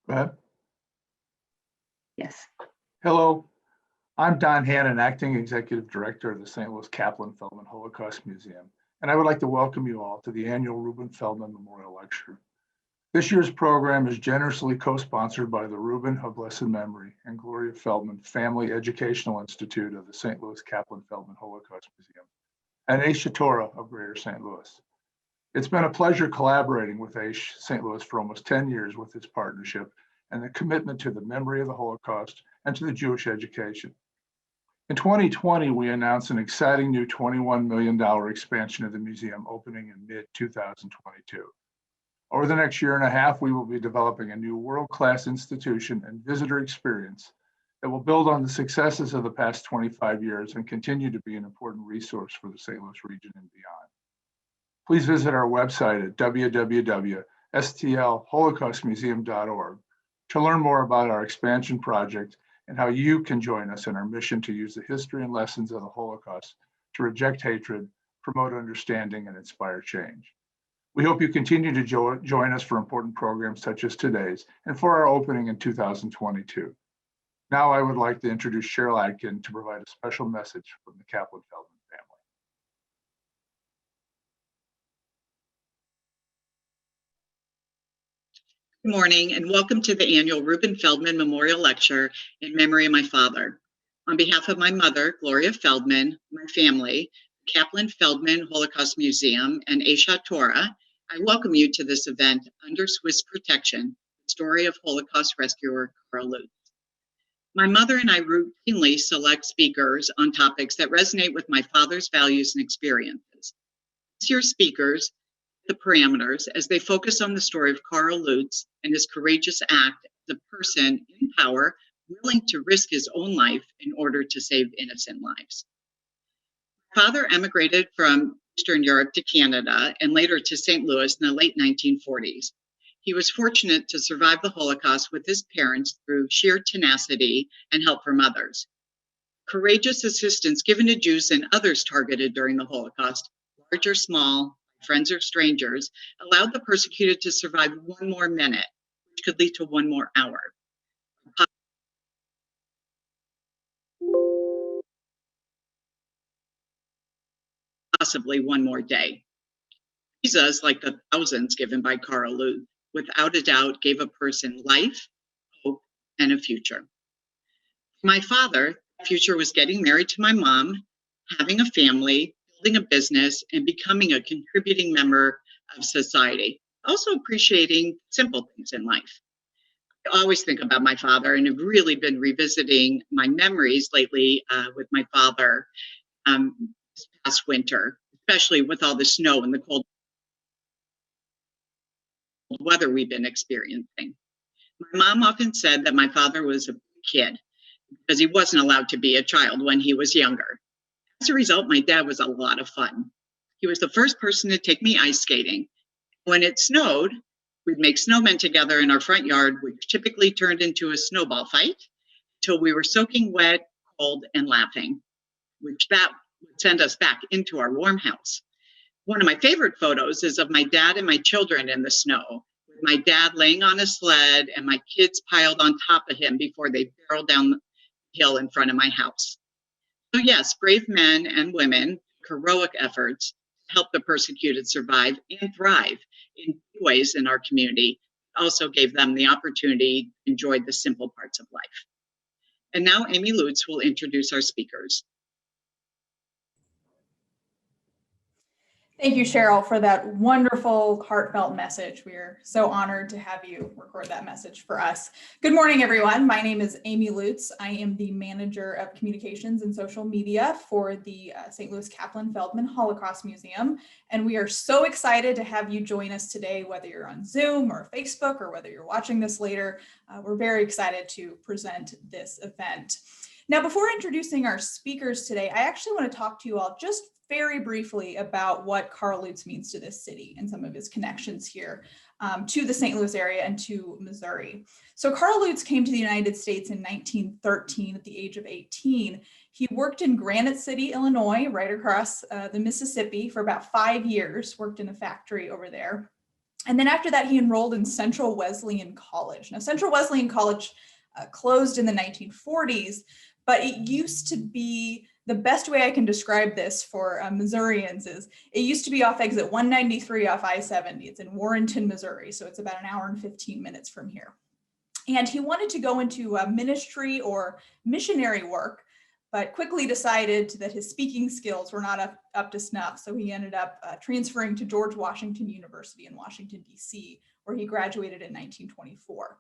Go ahead. Yes. Hello, I'm Don Hannon, Acting Executive Director of the St. Louis Kaplan-Feldman Holocaust Museum, and I would like to welcome you all to the annual Rubin Feldman Memorial Lecture. This year's program is generously co-sponsored by the Rubin of Blessed Memory and Gloria Feldman Family Educational Institute of the St. Louis Kaplan-Feldman Holocaust Museum and Aish Torah of Greater St. Louis. It's been a pleasure collaborating with Aish St. Louis for almost 10 years with this partnership and the commitment to the memory of the Holocaust and to the Jewish education. In 2020, we announced an exciting new $21 million expansion of the museum opening in mid-2022. Over the next year and a half, we will be developing a new world-class institution and visitor experience that will build on the successes of the past 25 years and continue to be an important resource for the St. Louis region and beyond. Please visit our website at www.stlholocaustmuseum.org to learn more about our expansion project and how you can join us in our mission to use the history and lessons of the Holocaust to reject hatred, promote understanding, and inspire change. We hope you continue to join us for important programs such as today's and for our opening in 2022. Now I would like to introduce Cheryl Adkin to provide a special message from the Kaplan-Feldman family. Good morning and welcome to the annual Rubin Feldman Memorial Lecture in memory of my father. On behalf of my mother, Gloria Feldman, my family, Kaplan-Feldman Holocaust Museum, and Aish Torah, I welcome you to this event under Swiss protection, the story of Holocaust rescuer Karl Lutz. My mother and I routinely select speakers on topics that resonate with my father's values and experiences. This year's speakers the parameters as they focus on the story of Karl Lutz and his courageous act as a person in power willing to risk his own life in order to save innocent lives. My father emigrated from Eastern Europe to Canada and later to St. Louis in the late 1940s. He was fortunate to survive the Holocaust with his parents through sheer tenacity and help from others. Courageous assistance given to Jews and others targeted during the Holocaust, large or small, friends or strangers, allowed the persecuted to survive one more minute, which could lead to one more hour. Possibly one more day. Jesus, like the thousands given by Karl Lutz, without a doubt gave a person life, hope, and a future. For my father, the future was getting married to my mom, having a family, building a business, and becoming a contributing member of society. Also appreciating simple things in life. I always think about my father and have really been revisiting my memories lately with my father this past winter, especially with all the snow and the cold weather we've been experiencing. My mom often said that my father was a kid because he wasn't allowed to be a child when he was younger. As a result, my dad was a lot of fun. He was the first person to take me ice skating. When it snowed, we'd make snowmen together in our front yard, which typically turned into a snowball fight until we were soaking wet, cold, and laughing, which that would send us back into our warm house. One of my favorite photos is of my dad and my children in the snow, with my dad laying on a sled and my kids piled on top of him before they barreled down the hill in front of my house. So yes, brave men and women, heroic efforts to help the persecuted survive and thrive in ways in our community, also gave them the opportunity to enjoy the simple parts of life. And now Amy Lutz will introduce our speakers. Thank you, Cheryl, for that wonderful, heartfelt message. We are so honored to have you record that message for us. Good morning, everyone. My name is Amy Lutz. I am the manager of communications and social media for the St. Louis Kaplan-Feldman Holocaust Museum. And we are so excited to have you join us today, whether you're on Zoom or Facebook or whether you're watching this later. We're very excited to present this event. Now, before introducing our speakers today, I actually want to talk to you all just very briefly about what Karl Lutz means to this city and some of his connections here to the St. Louis area and to Missouri. So Karl Lutz came to the United States in 1913 at the age of 18. He worked in Granite City, Illinois, right across the Mississippi for about 5 years, worked in a factory over there. And then after that, he enrolled in Central Wesleyan College. Now, Central Wesleyan College closed in the 1940s, but it used to be, the best way I can describe this for Missourians is, it used to be off exit 193 off I-70. It's in Warrenton, Missouri. So it's about an hour and 15 minutes from here. And he wanted to go into ministry or missionary work, but quickly decided that his speaking skills were not up to snuff. So he ended up transferring to George Washington University in Washington, D.C., where he graduated in 1924.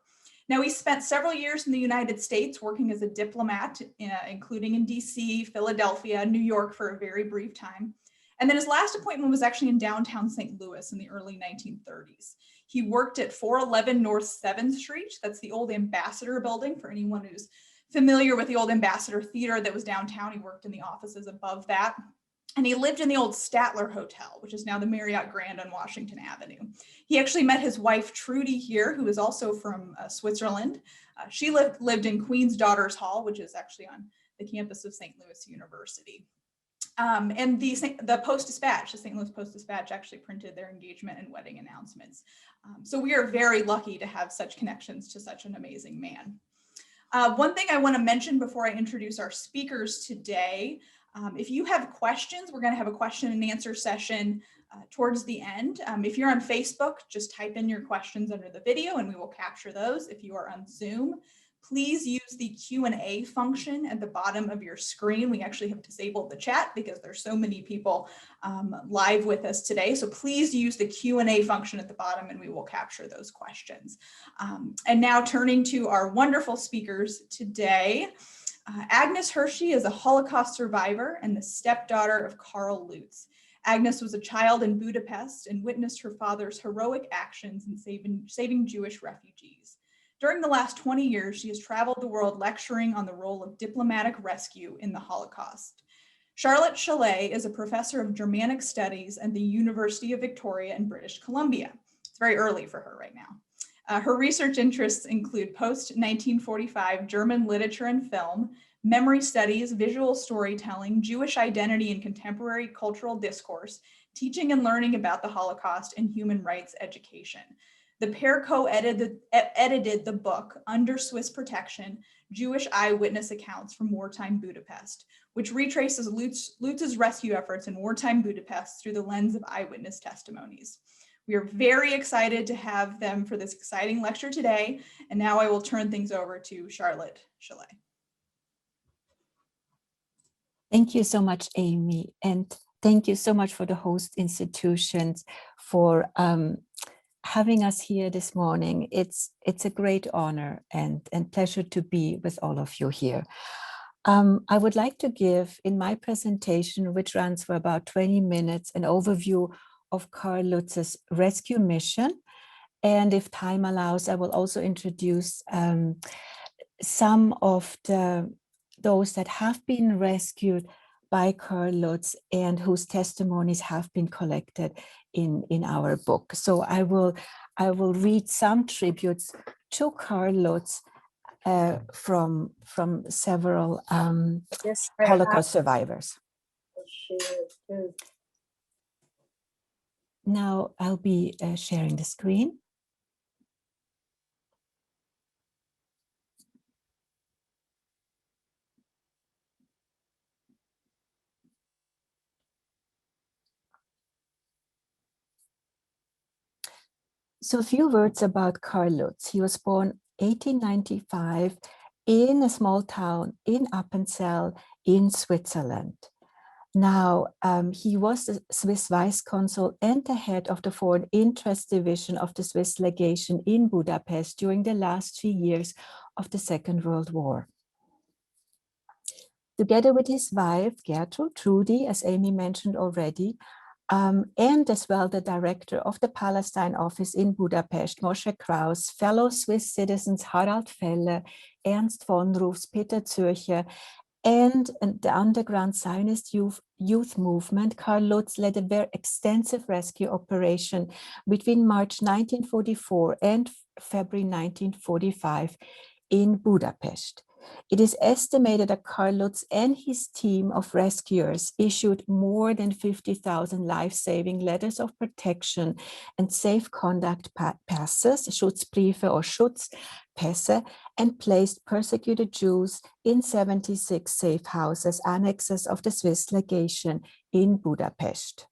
Now, he spent several years in the United States working as a diplomat, including in D.C., Philadelphia, New York for a very brief time. And then his last appointment was actually in downtown St. Louis in the early 1930s. He worked at 411 North 7th Street. That's the old Ambassador building for anyone who's familiar with the old Ambassador Theater that was downtown. He worked in the offices above that. And he lived in the old Statler Hotel, which is now the Marriott Grand on Washington Avenue. He actually met his wife, Trudy, here, who is also from Switzerland. She lived in Queen's Daughters Hall, which is actually on the campus of St. Louis University. And the Post-Dispatch, the St. Louis Post-Dispatch, actually printed their engagement and wedding announcements. So we are very lucky to have such connections to such an amazing man. One thing I want to mention before I introduce our speakers today, if you have questions, we're going to have a question and answer session towards the end. If you're on Facebook, just type in your questions under the video and we will capture those. If you are on Zoom, please use the Q&A function at the bottom of your screen. We actually have disabled the chat because there's so many people live with us today. So please use the Q&A function at the bottom and we will capture those questions. And now turning to our wonderful speakers today. Agnes Hirschi is a Holocaust survivor and the stepdaughter of Karl Lutz. Agnes was a child in Budapest and witnessed her father's heroic actions in saving Jewish refugees. During the last 20 years, she has traveled the world lecturing on the role of diplomatic rescue in the Holocaust. Schallié is a professor of Germanic studies at the University of Victoria in British Columbia. It's very early for her right now. Her research interests include post-1945 German literature and film, memory studies, visual storytelling, Jewish identity and contemporary cultural discourse, teaching and learning about the Holocaust, and human rights education. The pair co-edited the book, Under Swiss Protection, Jewish Eyewitness Accounts from Wartime Budapest, which retraces Lutz's rescue efforts in wartime Budapest through the lens of eyewitness testimonies. We are very excited to have them for this exciting lecture today. And now I will turn things over to Charlotte Schallié. Thank you so much, Amy. And thank you so much for the host institutions for having us here this morning. It's a great honor and pleasure to be with all of you here. I would like to give in my presentation, which runs for about 20 minutes, an overview of Karl Lutz's rescue mission. And if time allows, I will also introduce some of those that have been rescued by Karl Lutz and whose testimonies have been collected in our book. So I will read some tributes to Karl Lutz from several Holocaust survivors. Now I'll be sharing the screen. So a few words about Karl Lutz. He was born 1895 in a small town in Appenzell in Switzerland. Now, he was the Swiss vice consul and the head of the Foreign Interest Division of the Swiss legation in Budapest during the last 3 years of the Second World War. Together with his wife, Gertrude, Trudy, as Amy mentioned already, and as well the director of the Palestine office in Budapest, Hirschi-Grausz, fellow Swiss citizens Harald Felle, Ernst von Rufs, Peter Zürcher, and the underground Zionist youth movement, Karl Lutz led a very extensive rescue operation between March 1944 and February 1945 in Budapest. It is estimated that Karl Lutz and his team of rescuers issued more than 50,000 life-saving letters of protection and safe conduct passes, Schutzbriefe or Schutzpässe, and placed persecuted Jews in 76 safe houses, annexes of the Swiss legation in Budapest.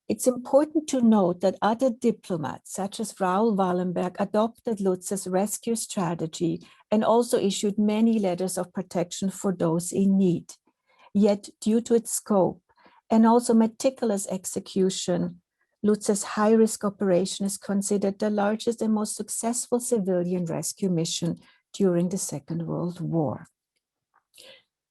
It's important to note that other diplomats, such as Raoul Wallenberg, adopted Lutz's rescue strategy and also issued many letters of protection for those in need. Yet, due to its scope and also meticulous execution, Lutz's high-risk operation is considered the largest and most successful civilian rescue mission during the Second World War.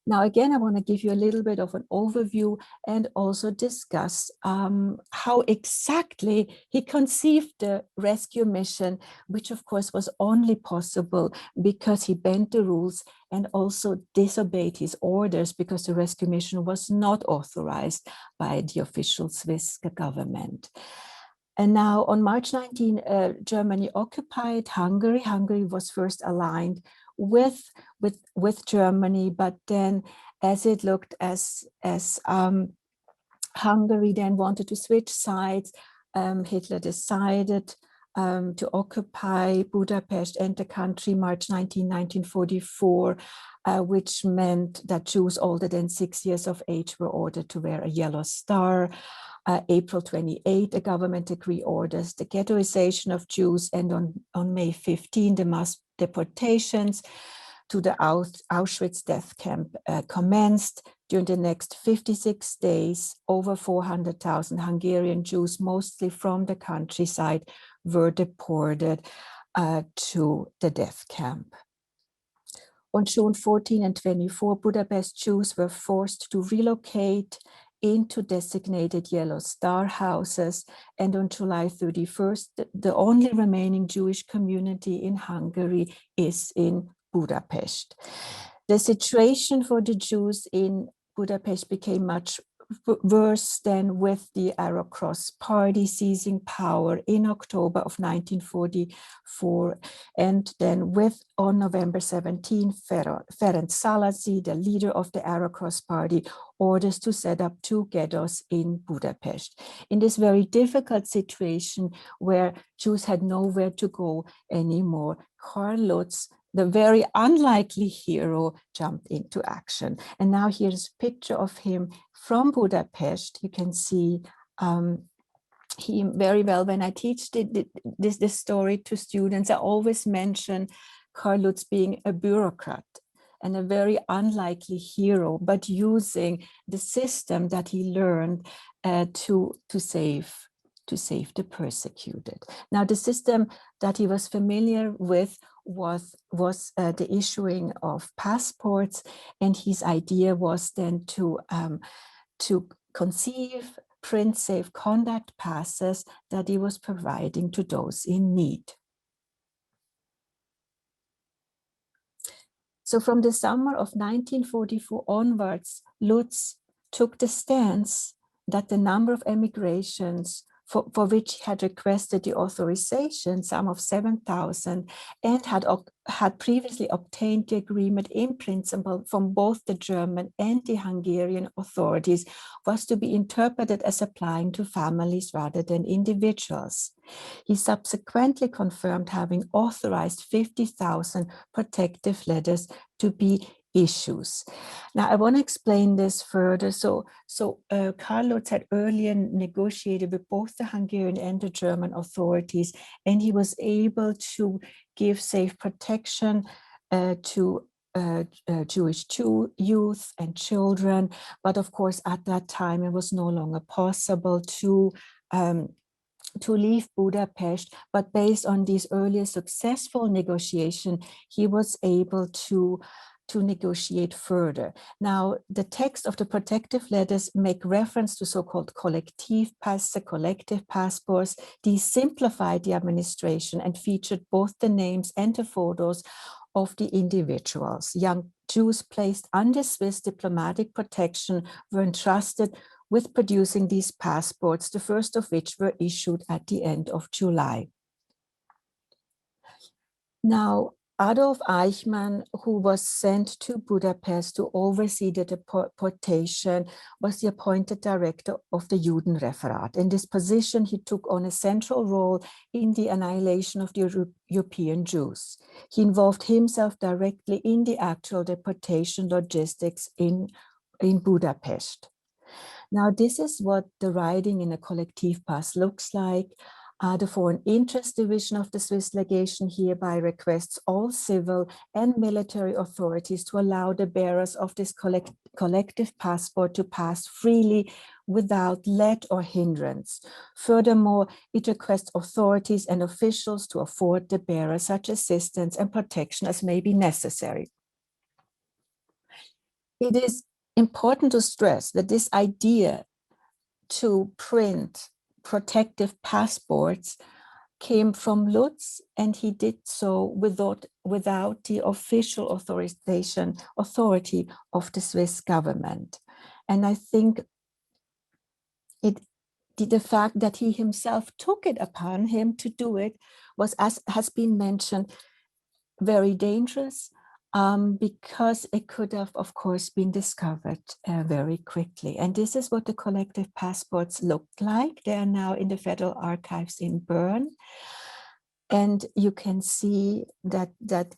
Now, again, I want to give you a little bit of an overview and also discuss how exactly he conceived the rescue mission, which of course was only possible because he bent the rules and also disobeyed his orders because the rescue mission was not authorized by the official Swiss government. And now on March 19, Germany occupied Hungary. Hungary was first aligned with Germany, but then as it looked as Hungary then wanted to switch sides, Hitler decided to occupy Budapest and the country March 19, 1944, which meant that Jews older than 6 years of age were ordered to wear a yellow star. April 28, a government decree orders the ghettoization of Jews, and on May 15, the mass deportations to the Auschwitz death camp commenced. During the next 56 days, over 400,000 Hungarian Jews, mostly from the countryside, were deported to the death camp. On June 14 and 24, Budapest Jews were forced to relocate into designated yellow star houses, and on July 31st, the only remaining Jewish community in Hungary is in Budapest. The situation for the Jews in Budapest became much worse than with the Arrow Cross Party seizing power in October of 1944, and then on November 17, Ferenc Szalasi, the leader of the Arrow Cross Party, orders to set up 2 ghettos in Budapest. In this very difficult situation where Jews had nowhere to go anymore, Karl Lutz, the very unlikely hero, jumped into action. And now here's a picture of him from Budapest. You can see him very well. When I teach this story to students, I always mention Karl Lutz being a bureaucrat and a very unlikely hero, but using the system that he learned to save the persecuted. Now, the system that he was familiar with was the issuing of passports, and his idea was then to conceive, print safe conduct passes that he was providing to those in need. So from the summer of 1944 onwards, Lutz took the stance that the number of emigrations for which he had requested the authorization, some of 7,000, and had previously obtained the agreement in principle from both the German and the Hungarian authorities, was to be interpreted as applying to families rather than individuals. He subsequently confirmed having authorized 50,000 protective letters to be issues. Now, I want to explain this further. So Karl Lutz had earlier negotiated with both the Hungarian and the German authorities, and he was able to give safe protection to Jewish youth and children. But of course, at that time, it was no longer possible to leave Budapest, but based on these earlier successful negotiation, he was able to negotiate further. Now, the text of the protective letters make reference to so-called Kollektivpässe, collective passports. These simplified the administration and featured both the names and the photos of the individuals. Young Jews placed under Swiss diplomatic protection were entrusted with producing these passports, the first of which were issued at the end of July. Now, Adolf Eichmann, who was sent to Budapest to oversee the deportation, was the appointed director of the Judenreferat. In this position, he took on a central role in the annihilation of the European Jews. He involved himself directly in the actual deportation logistics in Budapest. Now, this is what the writing in a Kollektivpass looks like. The Foreign Interest Division of the Swiss legation hereby requests all civil and military authorities to allow the bearers of this collective passport to pass freely without let or hindrance. Furthermore, it requests authorities and officials to afford the bearer such assistance and protection as may be necessary. It is important to stress that this idea to print protective passports came from Lutz, and he did so without the official authority of the Swiss government. And I think the fact that he himself took it upon him to do it was, as has been mentioned, very dangerous, because it could have, of course, been discovered very quickly. And this is what the collective passports looked like. They are now in the Federal Archives in Bern. And you can see that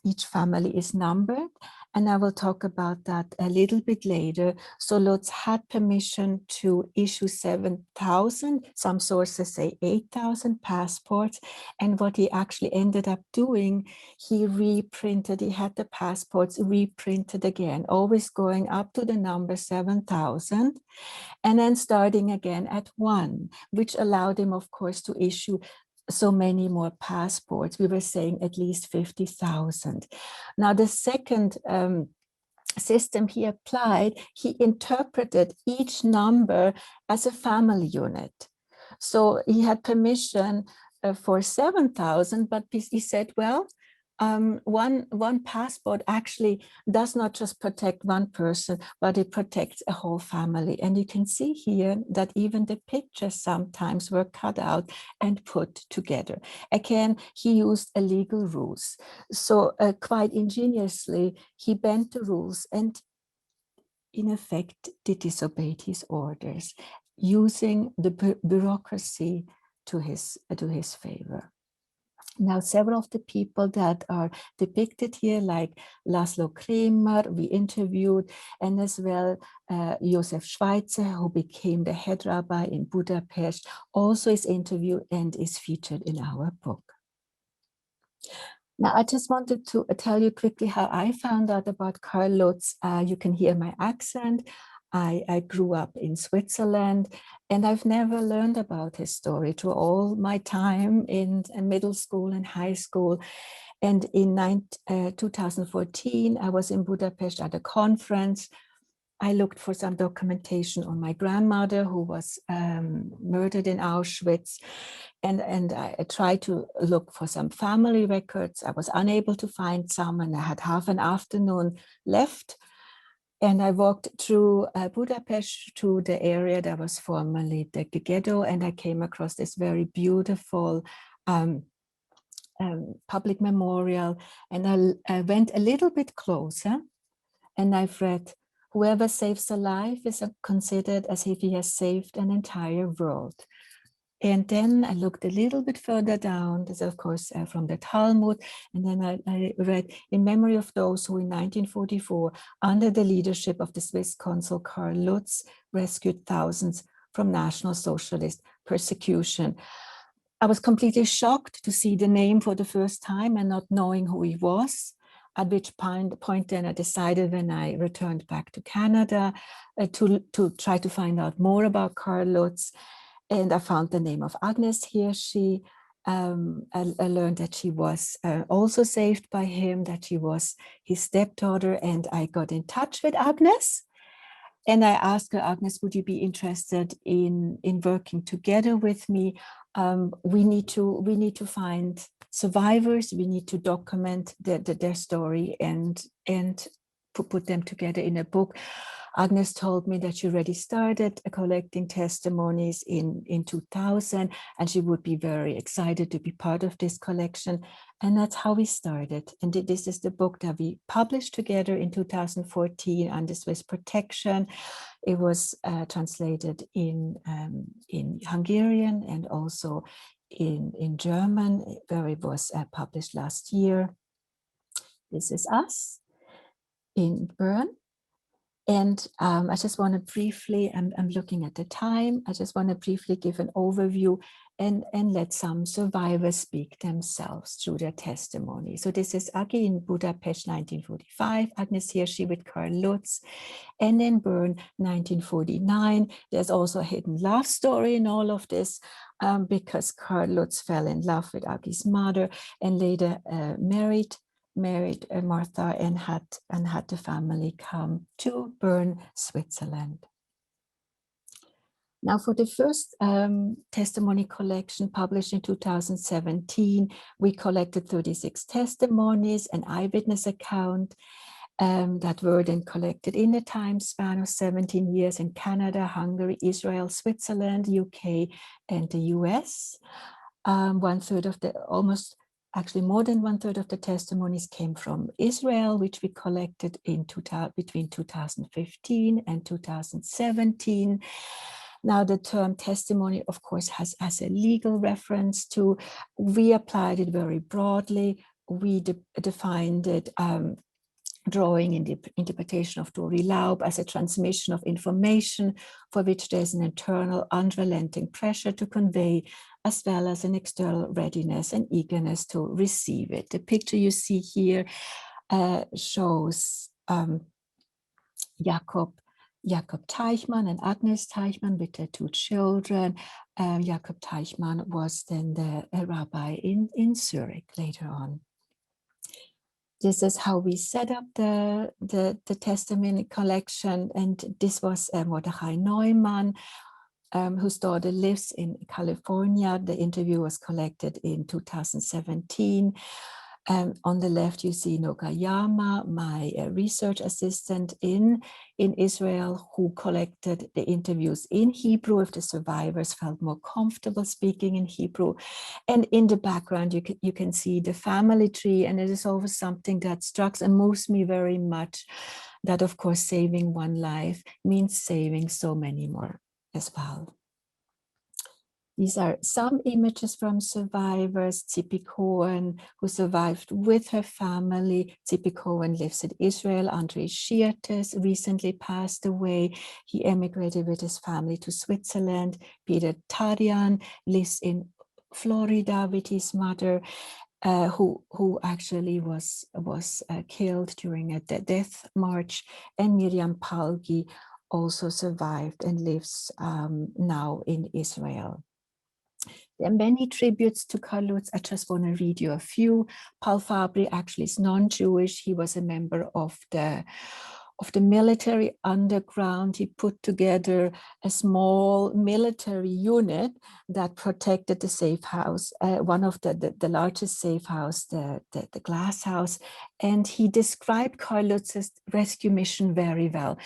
each family is numbered. And I will talk about that a little bit later. So Lutz had permission to issue 7,000, some sources say 8,000 passports. And what he actually ended up doing, he had the passports reprinted again, always going up to the number 7,000, and then starting again at 1, which allowed him, of course, to issue so many more passports. We were saying at least 50,000. Now, the second system he applied, he interpreted each number as a family unit. So he had permission for 7,000, but he said, well, one passport actually does not just protect one person, but it protects a whole family. And you can see here that even the pictures sometimes were cut out and put together. Again, he used a legal ruse. So quite ingeniously, he bent the rules and in effect disobeyed his orders, using the bureaucracy to his favor. Now, several of the people that are depicted here, like Laszlo Kremer, we interviewed, and as well Josef Schweitzer, who became the head rabbi in Budapest, also is interviewed and is featured in our book. Now, I just wanted to tell you quickly how I found out about Karl Lutz. You can hear my accent. I grew up in Switzerland, and I've never learned about his story through all my time in middle school and high school. And in 2014, I was in Budapest at a conference. I looked for some documentation on my grandmother who was murdered in Auschwitz. And I tried to look for some family records. I was unable to find some, and I had half an afternoon left. And I walked through Budapest to the area that was formerly the ghetto, and I came across this very beautiful public memorial. And I went a little bit closer, and I've read, "Whoever saves a life is considered as if he has saved an entire world." And then I looked a little bit further down, this of course from the Talmud, and then I read, "In memory of those who in 1944, under the leadership of the Swiss consul Karl Lutz, rescued thousands from National Socialist persecution." I was completely shocked to see the name for the first time and not knowing who he was. At which point then I decided, when I returned back to Canada, to try to find out more about Karl Lutz. And I found the name of Agnes Hirschi. I learned that she was also saved by him, that she was his stepdaughter, and I got in touch with Agnes. And I asked her, "Agnes, would you be interested in working together with me? We need to find survivors. We need to document their story and put them together in a book." Agnes told me that she already started collecting testimonies in 2000, and she would be very excited to be part of this collection. And that's how we started. And this is the book that we published together in 2014 under Swiss protection. It was translated in Hungarian and also in German, where it was published last year. This is us in Bern. And I just want to briefly, I'm looking at the time, I just want to briefly give an overview and let some survivors speak themselves through their testimony. So this is Agi in Budapest, 1945, Agnes Hirschi with Karl Lutz, and in Bern, 1949. There's also a hidden love story in all of this, because Karl Lutz fell in love with Agi's mother and later married Martha and had the family come to Bern, Switzerland. Now, for the first testimony collection published in 2017, we collected 36 testimonies, an eyewitness account that were then collected in a time span of 17 years in Canada, Hungary, Israel, Switzerland, UK, and the US. Actually, more than 1/3 of the testimonies came from Israel, which we collected in between 2015 and 2017. Now, the term testimony, of course, has a legal reference to. We applied it very broadly. We defined it drawing in the interpretation of Dori Laub as a transmission of information for which there's an internal unrelenting pressure to convey, as well as an external readiness and eagerness to receive it. The picture you see here shows Jakob Teichmann and Agnes Teichmann with their 2 children. Jakob Teichmann was then the rabbi in Zurich later on. This is how we set up the testimony collection, and this was Mordechai Neumann, whose daughter lives in California. The interview was collected in 2017. On the left, you see Nogayama, my research assistant in Israel, who collected the interviews in Hebrew if the survivors felt more comfortable speaking in Hebrew. And in the background, you can see the family tree, and it is always something that struck and moves me very much, that of course saving one life means saving so many more as well. These are some images from survivors. Tzipi Cohen, who survived with her family. Tzipi Cohen lives in Israel. Andrei Schiertes recently passed away. He emigrated with his family to Switzerland. Peter Tarian lives in Florida with his mother, who actually was killed during a death march. And Miriam Palgi also survived and lives now in Israel. There are many tributes to Karl Lutz. I just want to read you a few. Paul Fabri actually is non-Jewish. He was a member of the military underground. He put together a small military unit that protected the safe house, one of the largest safe house, the glass house. And he described Karl Lutz's rescue mission very well.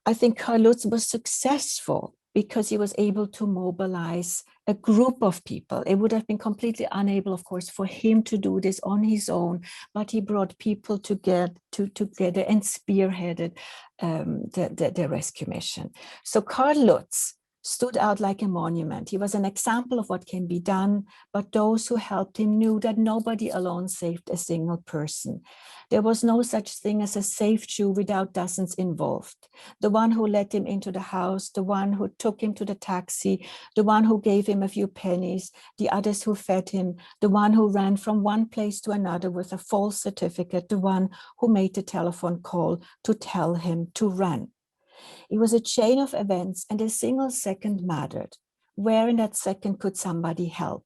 I think Karl Lutz was successful because he was able to mobilize a group of people. It would have been completely unable, of course, for him to do this on his own, but he brought people together and spearheaded the rescue mission. So Karl Lutz stood out like a monument. He was an example of what can be done, but those who helped him knew that nobody alone saved a single person. There was no such thing as a safe Jew without dozens involved. The one who let him into the house, the one who took him to the taxi, the one who gave him a few pennies, the others who fed him, the one who ran from one place to another with a false certificate, the one who made the telephone call to tell him to run. It was a chain of events, and a single second mattered. Where in that second could somebody help?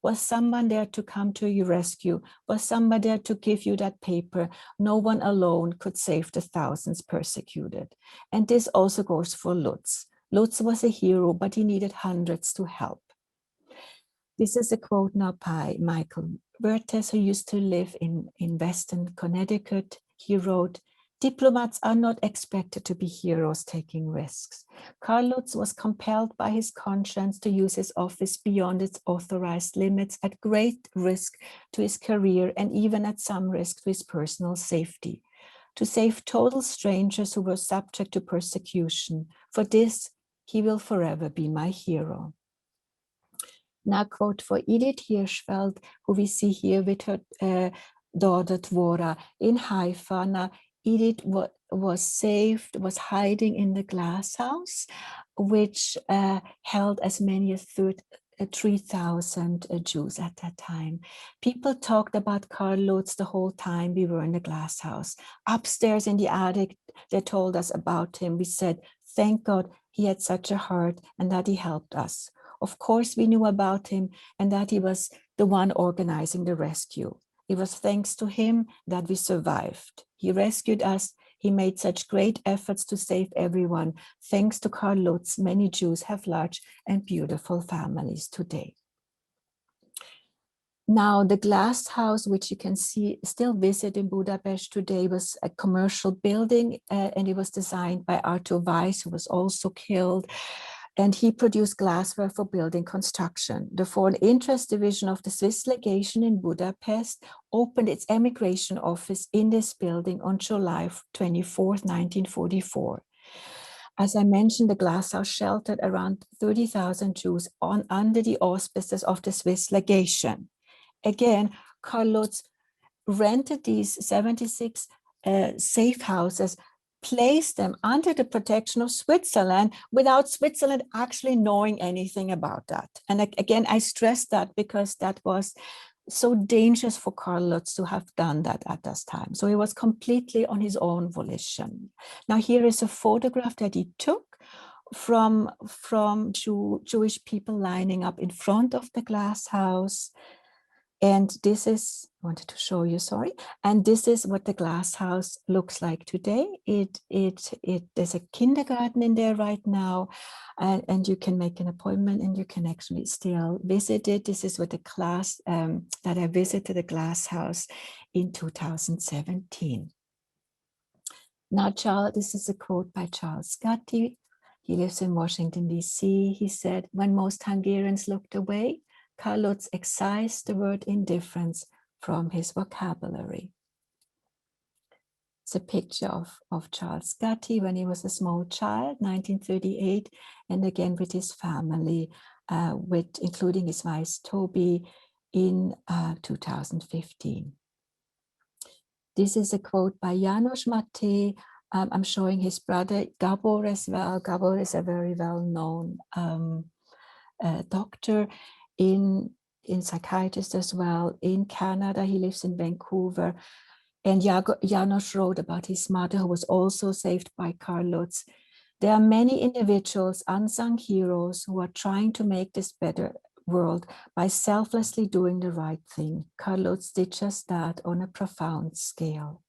Was someone there to come to your rescue? Was somebody there to give you that paper? No one alone could save the thousands persecuted. And this also goes for Lutz. Lutz was a hero, but he needed hundreds to help. This is a quote now by Michael Wertes, who used to live in Weston, Connecticut. He wrote, Diplomats are not expected to be heroes taking risks. Karl Lutz was compelled by his conscience to use his office beyond its authorized limits at great risk to his career and even at some risk to his personal safety, to save total strangers who were subject to persecution. For this, he will forever be my hero. Now, a quote for Edith Hirschfeld, who we see here with her daughter Dvora in Haifa. Now, Edith was saved, was hiding in the glass house, which held as many as 3,000 Jews at that time. People talked about Karl Lutz the whole time we were in the glass house. Upstairs in the attic, they told us about him. We said, thank God he had such a heart and that he helped us. Of course, we knew about him and that he was the one organizing the rescue. It was thanks to him that we survived. He rescued us. He made such great efforts to save everyone. Thanks to Karl Lutz, many Jews have large and beautiful families today. Now, the glass house, which you can see still visit in Budapest today, was a commercial building, and it was designed by Arthur Weiss, who was also killed. And he produced glassware for building construction. The Foreign Interest Division of the Swiss legation in Budapest opened its emigration office in this building on July 24th, 1944. As I mentioned, the glasshouse sheltered around 30,000 Jews under the auspices of the Swiss legation. Again, Karl Lutz rented these 76 safe houses, placed them under the protection of Switzerland without Switzerland actually knowing anything about that. And again, I stress that because that was so dangerous for Karl Lutz to have done that at this time. So he was completely on his own volition. Now here is a photograph that he took from Jewish people lining up in front of the glass house. And this is, I wanted to show you, sorry. And this is what the glass house looks like today. There's a kindergarten in there right now, and you can make an appointment and you can actually still visit it. This is what the class that I visited the glass house in 2017. Now, this is a quote by Charles Gatti. He lives in Washington, D.C. He said, when most Hungarians looked away, Karl Lutz excised the word indifference from his vocabulary. It's a picture of Charles Gatti when he was a small child, 1938, and again with his family, including his wife Toby in 2015. This is a quote by János Máté. I'm showing his brother Gabor as well. Gabor is a very well-known doctor in psychiatrist as well in Canada. He lives in Vancouver. And János wrote about his mother, who was also saved by Karl Lutz. There are many individuals, unsung heroes, who are trying to make this better world by selflessly doing the right thing. Karl Lutz did just that on a profound scale.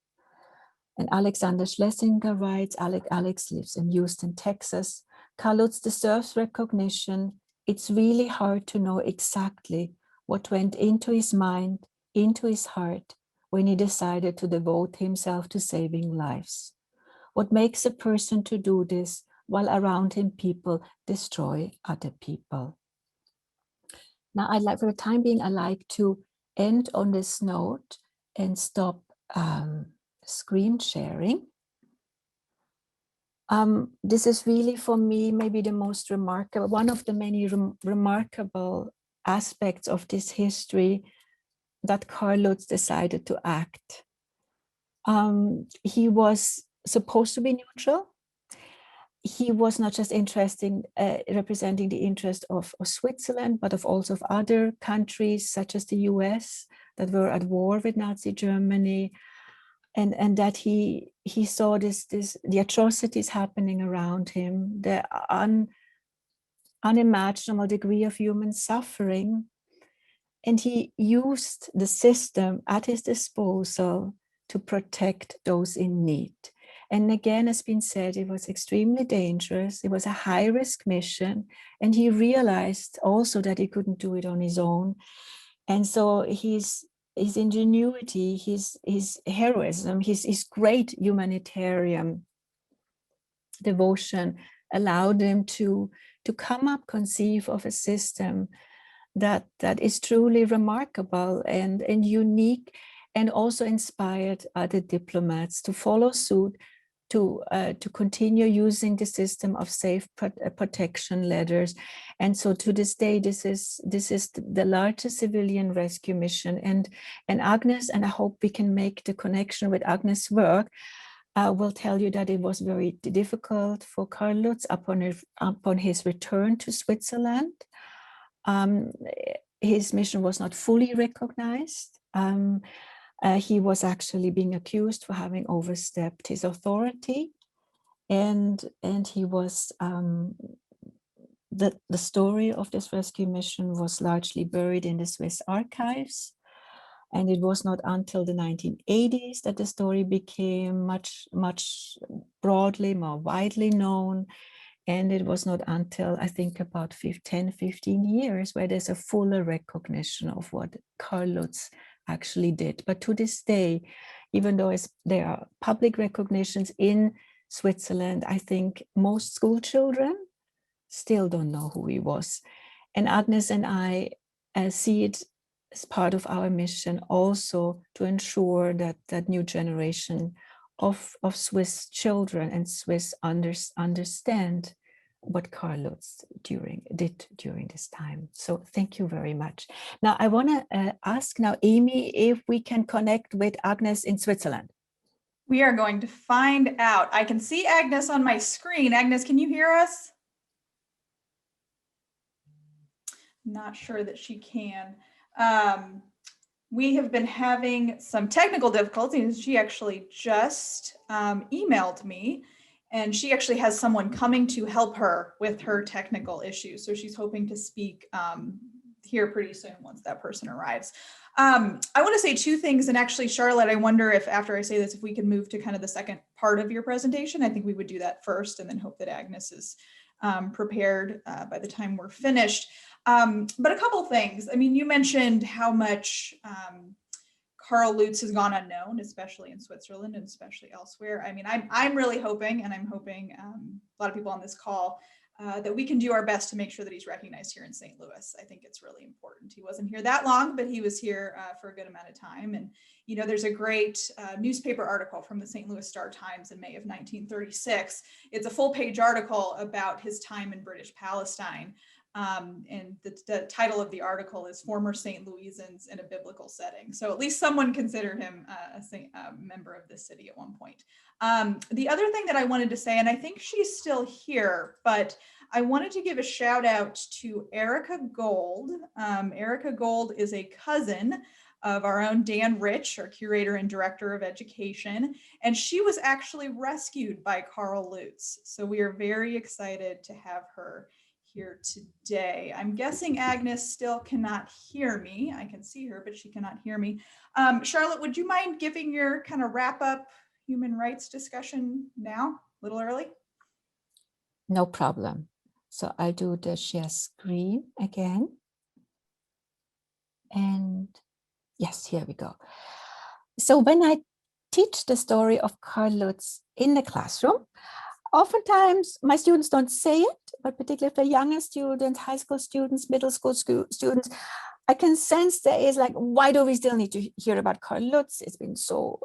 And Alexander Schlesinger writes, Alex lives in Houston, Texas. Karl Lutz deserves recognition. It's really hard to know exactly what went into his mind, into his heart, when he decided to devote himself to saving lives. What makes a person to do this while around him people destroy other people? Now, for the time being, I like to end on this note and stop screen sharing. This is really, for me, maybe the most remarkable, one of the many remarkable aspects of this history that Karl Lutz decided to act. He was supposed to be neutral. He was not just representing the interest of Switzerland, but also of other countries, such as the US, that were at war with Nazi Germany. And that he saw the atrocities happening around him, the unimaginable degree of human suffering. And he used the system at his disposal to protect those in need. And again, as been said, it was extremely dangerous. It was a high-risk mission. And he realized also that he couldn't do it on his own. And so he's his ingenuity, his heroism, his great humanitarian devotion allowed him to conceive of a system that is truly remarkable and unique, and also inspired other diplomats to follow suit, to continue using the system of safe protection letters. And so to this day, this is the largest civilian rescue mission. And Agnes, and I hope we can make the connection with Agnes' work, will tell you that it was very difficult for Karl Lutz upon his return to Switzerland. His mission was not fully recognized. He was actually being accused for having overstepped his authority, and he was the story of this rescue mission was largely buried in the Swiss archives. And it was not until the 1980s that the story became much more widely known. And it was not until, I think, about 10, 15 years where there's a fuller recognition of what Karl Lutz actually did. But to this day, even though there are public recognitions in Switzerland, I think most school children still don't know who he was. And Agnes and I see it as part of our mission also to ensure that that new generation of Swiss children and Swiss understand what Karl Lutz did during this time. So thank you very much. Now I want to ask now Amy if we can connect with Agnes in Switzerland. We are going to find out. I can see Agnes on my screen. Agnes, can you hear us? Not sure that she can. We have been having some technical difficulties. She actually just emailed me, and she actually has someone coming to help her with her technical issues. So she's hoping to speak here pretty soon once that person arrives. I want to say two things, and actually, Charlotte, I wonder if after I say this, if we can move to kind of the second part of your presentation. I think we would do that first, and then hope that Agnes is prepared by the time we're finished. But a couple things. I mean, you mentioned how much Karl Lutz has gone unknown, especially in Switzerland and especially elsewhere. I mean, I'm really hoping, and I'm hoping a lot of people on this call, that we can do our best to make sure that he's recognized here in St. Louis. I think it's really important. He wasn't here that long, but he was here for a good amount of time. And, you know, there's a great newspaper article from the St. Louis Star-Times in May of 1936. It's a full-page article about his time in British Palestine. And the title of the article is "Former St. Louisans in a Biblical Setting." So at least someone considered him a member of the city at one point. The other thing that I wanted to say, and I think she's still here, but I wanted to give a shout out to Erica Gold. Erica Gold is a cousin of our own Dan Rich, our curator and director of education, and she was actually rescued by Karl Lutz. So we are very excited to have her here today. I'm guessing Agnes still cannot hear me. I can see her, but she cannot hear me. Charlotte, would you mind giving your kind of wrap up human rights discussion now, a little early? No problem. So I'll do the share screen again. And yes, here we go. So when I teach the story of Karl Lutz in the classroom, oftentimes my students don't say it, but particularly for younger students, high school students, middle school students, I can sense there is like, why do we still need to hear about Karl Lutz? It's been so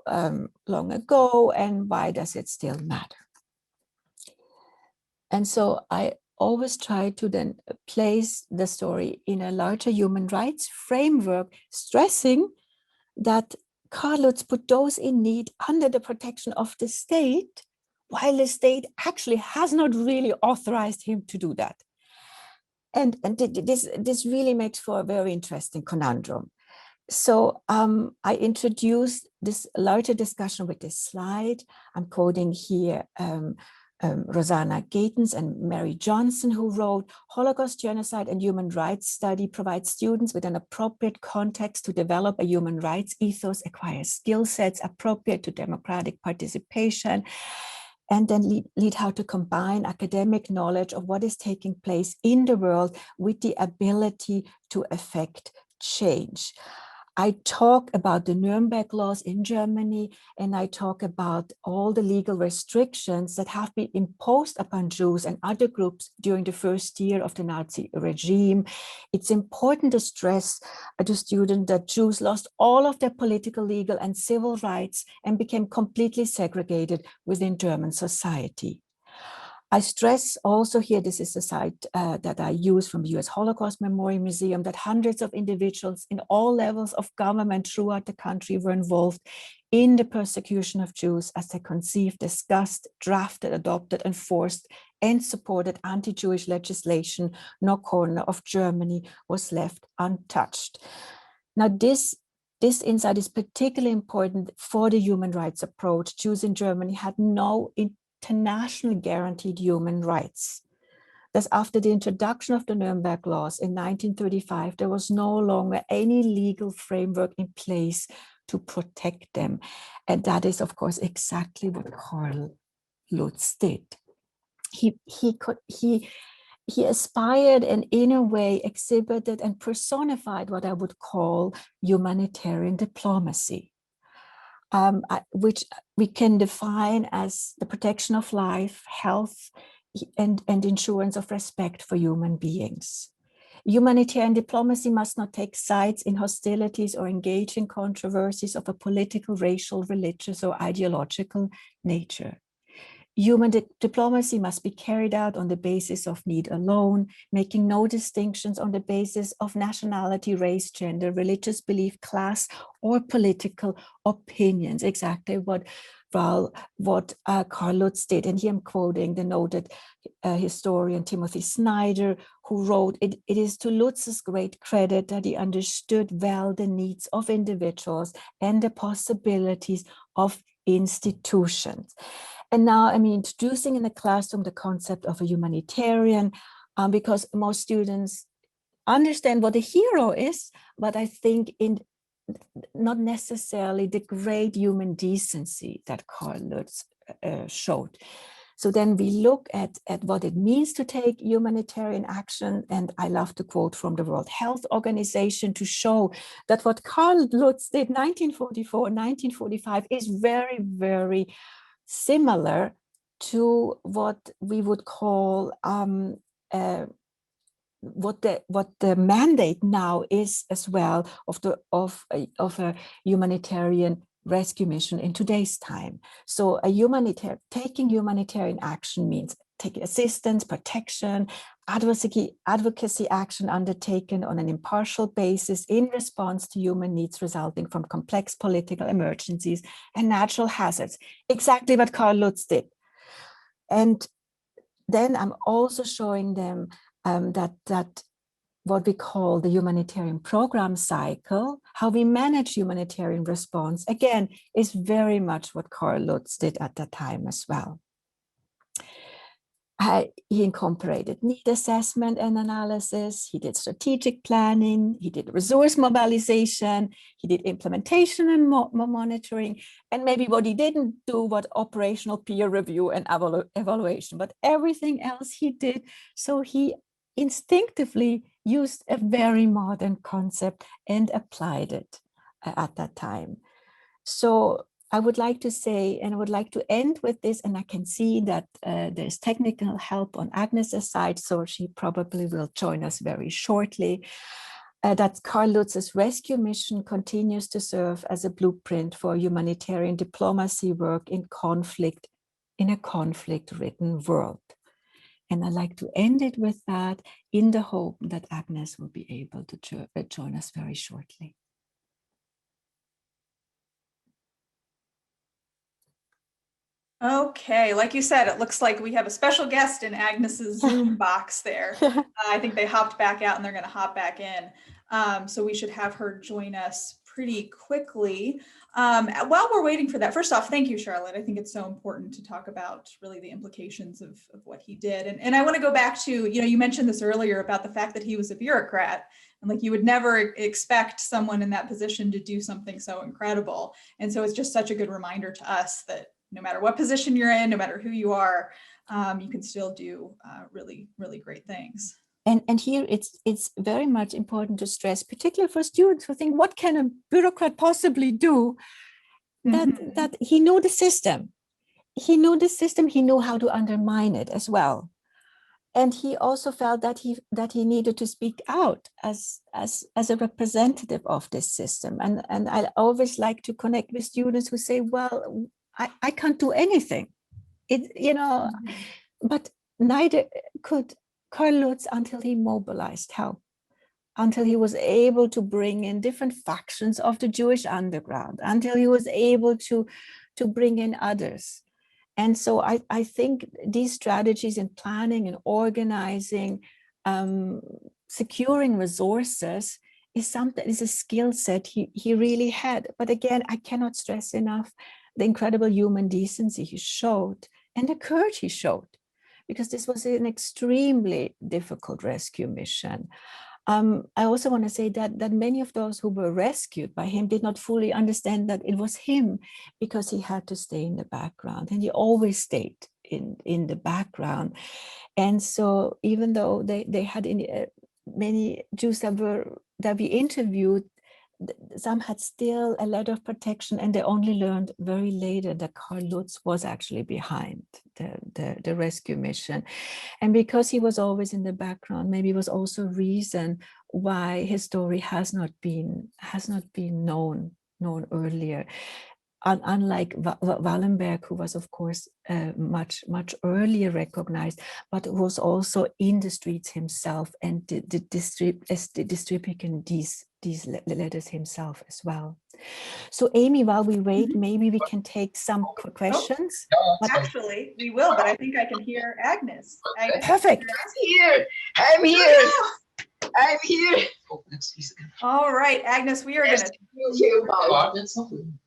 long ago, and why does it still matter? And so I always try to then place the story in a larger human rights framework, stressing that Karl Lutz put those in need under the protection of the state, while the state actually has not really authorized him to do that. And this really makes for a very interesting conundrum. So I introduced this larger discussion with this slide. I'm quoting here Rosanna Gatens and Mary Johnson, who wrote, "Holocaust, genocide, and human rights study provides students with an appropriate context to develop a human rights ethos, acquire skill sets appropriate to democratic participation, and then lead how to combine academic knowledge of what is taking place in the world with the ability to affect change." I talk about the Nuremberg laws in Germany, and I talk about all the legal restrictions that have been imposed upon Jews and other groups during the first year of the Nazi regime. It's important to stress to students that Jews lost all of their political, legal, and civil rights and became completely segregated within German society. I stress also here, this is a site that I use from the US Holocaust Memorial Museum, that hundreds of individuals in all levels of government throughout the country were involved in the persecution of Jews as they conceived, discussed, drafted, adopted, enforced, and supported anti-Jewish legislation. No corner of Germany was left untouched. Now, this insight is particularly important for the human rights approach. Jews in Germany had no internationally guaranteed human rights. Thus, after the introduction of the Nuremberg laws in 1935, there was no longer any legal framework in place to protect them. And that is, of course, exactly what Karl Lutz did. He aspired and in a way exhibited and personified what I would call humanitarian diplomacy. Which we can define as the protection of life, health, and insurance of respect for human beings. Humanitarian diplomacy must not take sides in hostilities or engage in controversies of a political, racial, religious, or ideological nature. Human diplomacy must be carried out on the basis of need alone, making no distinctions on the basis of nationality, race, gender, religious belief, class, or political opinions. Exactly what Karl Lutz did. And here I'm quoting the noted historian Timothy Snyder, who wrote, it is to Lutz's great credit that he understood well the needs of individuals and the possibilities of institutions. And now I'm introducing in the classroom the concept of a humanitarian, because most students understand what a hero is, but I think not necessarily the great human decency that Karl Lutz showed. So then we look at what it means to take humanitarian action. And I love to quote from the World Health Organization to show that what Karl Lutz did 1944, 1945 is very, very similar to what we would call what the mandate now is as well of a humanitarian rescue mission in today's time. So taking humanitarian action means taking assistance, protection, advocacy action undertaken on an impartial basis in response to human needs resulting from complex political emergencies and natural hazards. Exactly what Karl Lutz did. And then I'm also showing them that what we call the humanitarian program cycle, how we manage humanitarian response, again, is very much what Karl Lutz did at that time as well. He incorporated need assessment and analysis, he did strategic planning, he did resource mobilization, he did implementation and monitoring, and maybe what he didn't do was operational peer review and evaluation, but everything else he did. So he instinctively used a very modern concept and applied it at that time. So I would like to say, and I would like to end with this, and I can see that there's technical help on Agnes's side, so she probably will join us very shortly, that Karl Lutz's rescue mission continues to serve as a blueprint for humanitarian diplomacy work in a conflict-ridden world. And I'd like to end it with that in the hope that Agnes will be able to join us very shortly. Okay, like you said, it looks like we have a special guest in Agnes's Zoom box there. I think they hopped back out and they're going to hop back in. So we should have her join us pretty quickly. While we're waiting for that, first off, thank you, Charlotte. I think it's so important to talk about really the implications of what he did. And I want to go back to, you mentioned this earlier about the fact that he was a bureaucrat. And like you would never expect someone in that position to do something so incredible. And so it's just such a good reminder to us that no matter what position you're in, no matter who you are, you can still do really, really great things. And here it's very much important to stress, particularly for students who think, what can a bureaucrat possibly do? That he knew the system. He knew the system, he knew how to undermine it as well. And he also felt that he needed to speak out as a representative of this system. And I always like to connect with students who say, well, I can't do anything. But neither could Karl Lutz until he mobilized help, until he was able to bring in different factions of the Jewish underground, until he was able to bring in others. And so I think these strategies in planning and organizing, securing resources is a skill set he really had. But again, I cannot stress enough the incredible human decency he showed and the courage he showed, because this was an extremely difficult rescue mission. I also want to say that many of those who were rescued by him did not fully understand that it was him, because he had to stay in the background, and he always stayed in the background. And so even though they had many Jews that we interviewed, some had still a letter of protection, and they only learned very later that Karl Lutz was actually behind the rescue mission. And because he was always in the background, maybe it was also a reason why his story has not been known earlier. Unlike Wallenberg, who was of course much earlier recognized, but was also in the streets himself and distributing these letters himself as well. So Amy, while we wait, maybe we can take some questions. Actually, we will, but I think I can hear Agnes. Perfect. I'm here. I'm here. All right, Agnes, we are going to.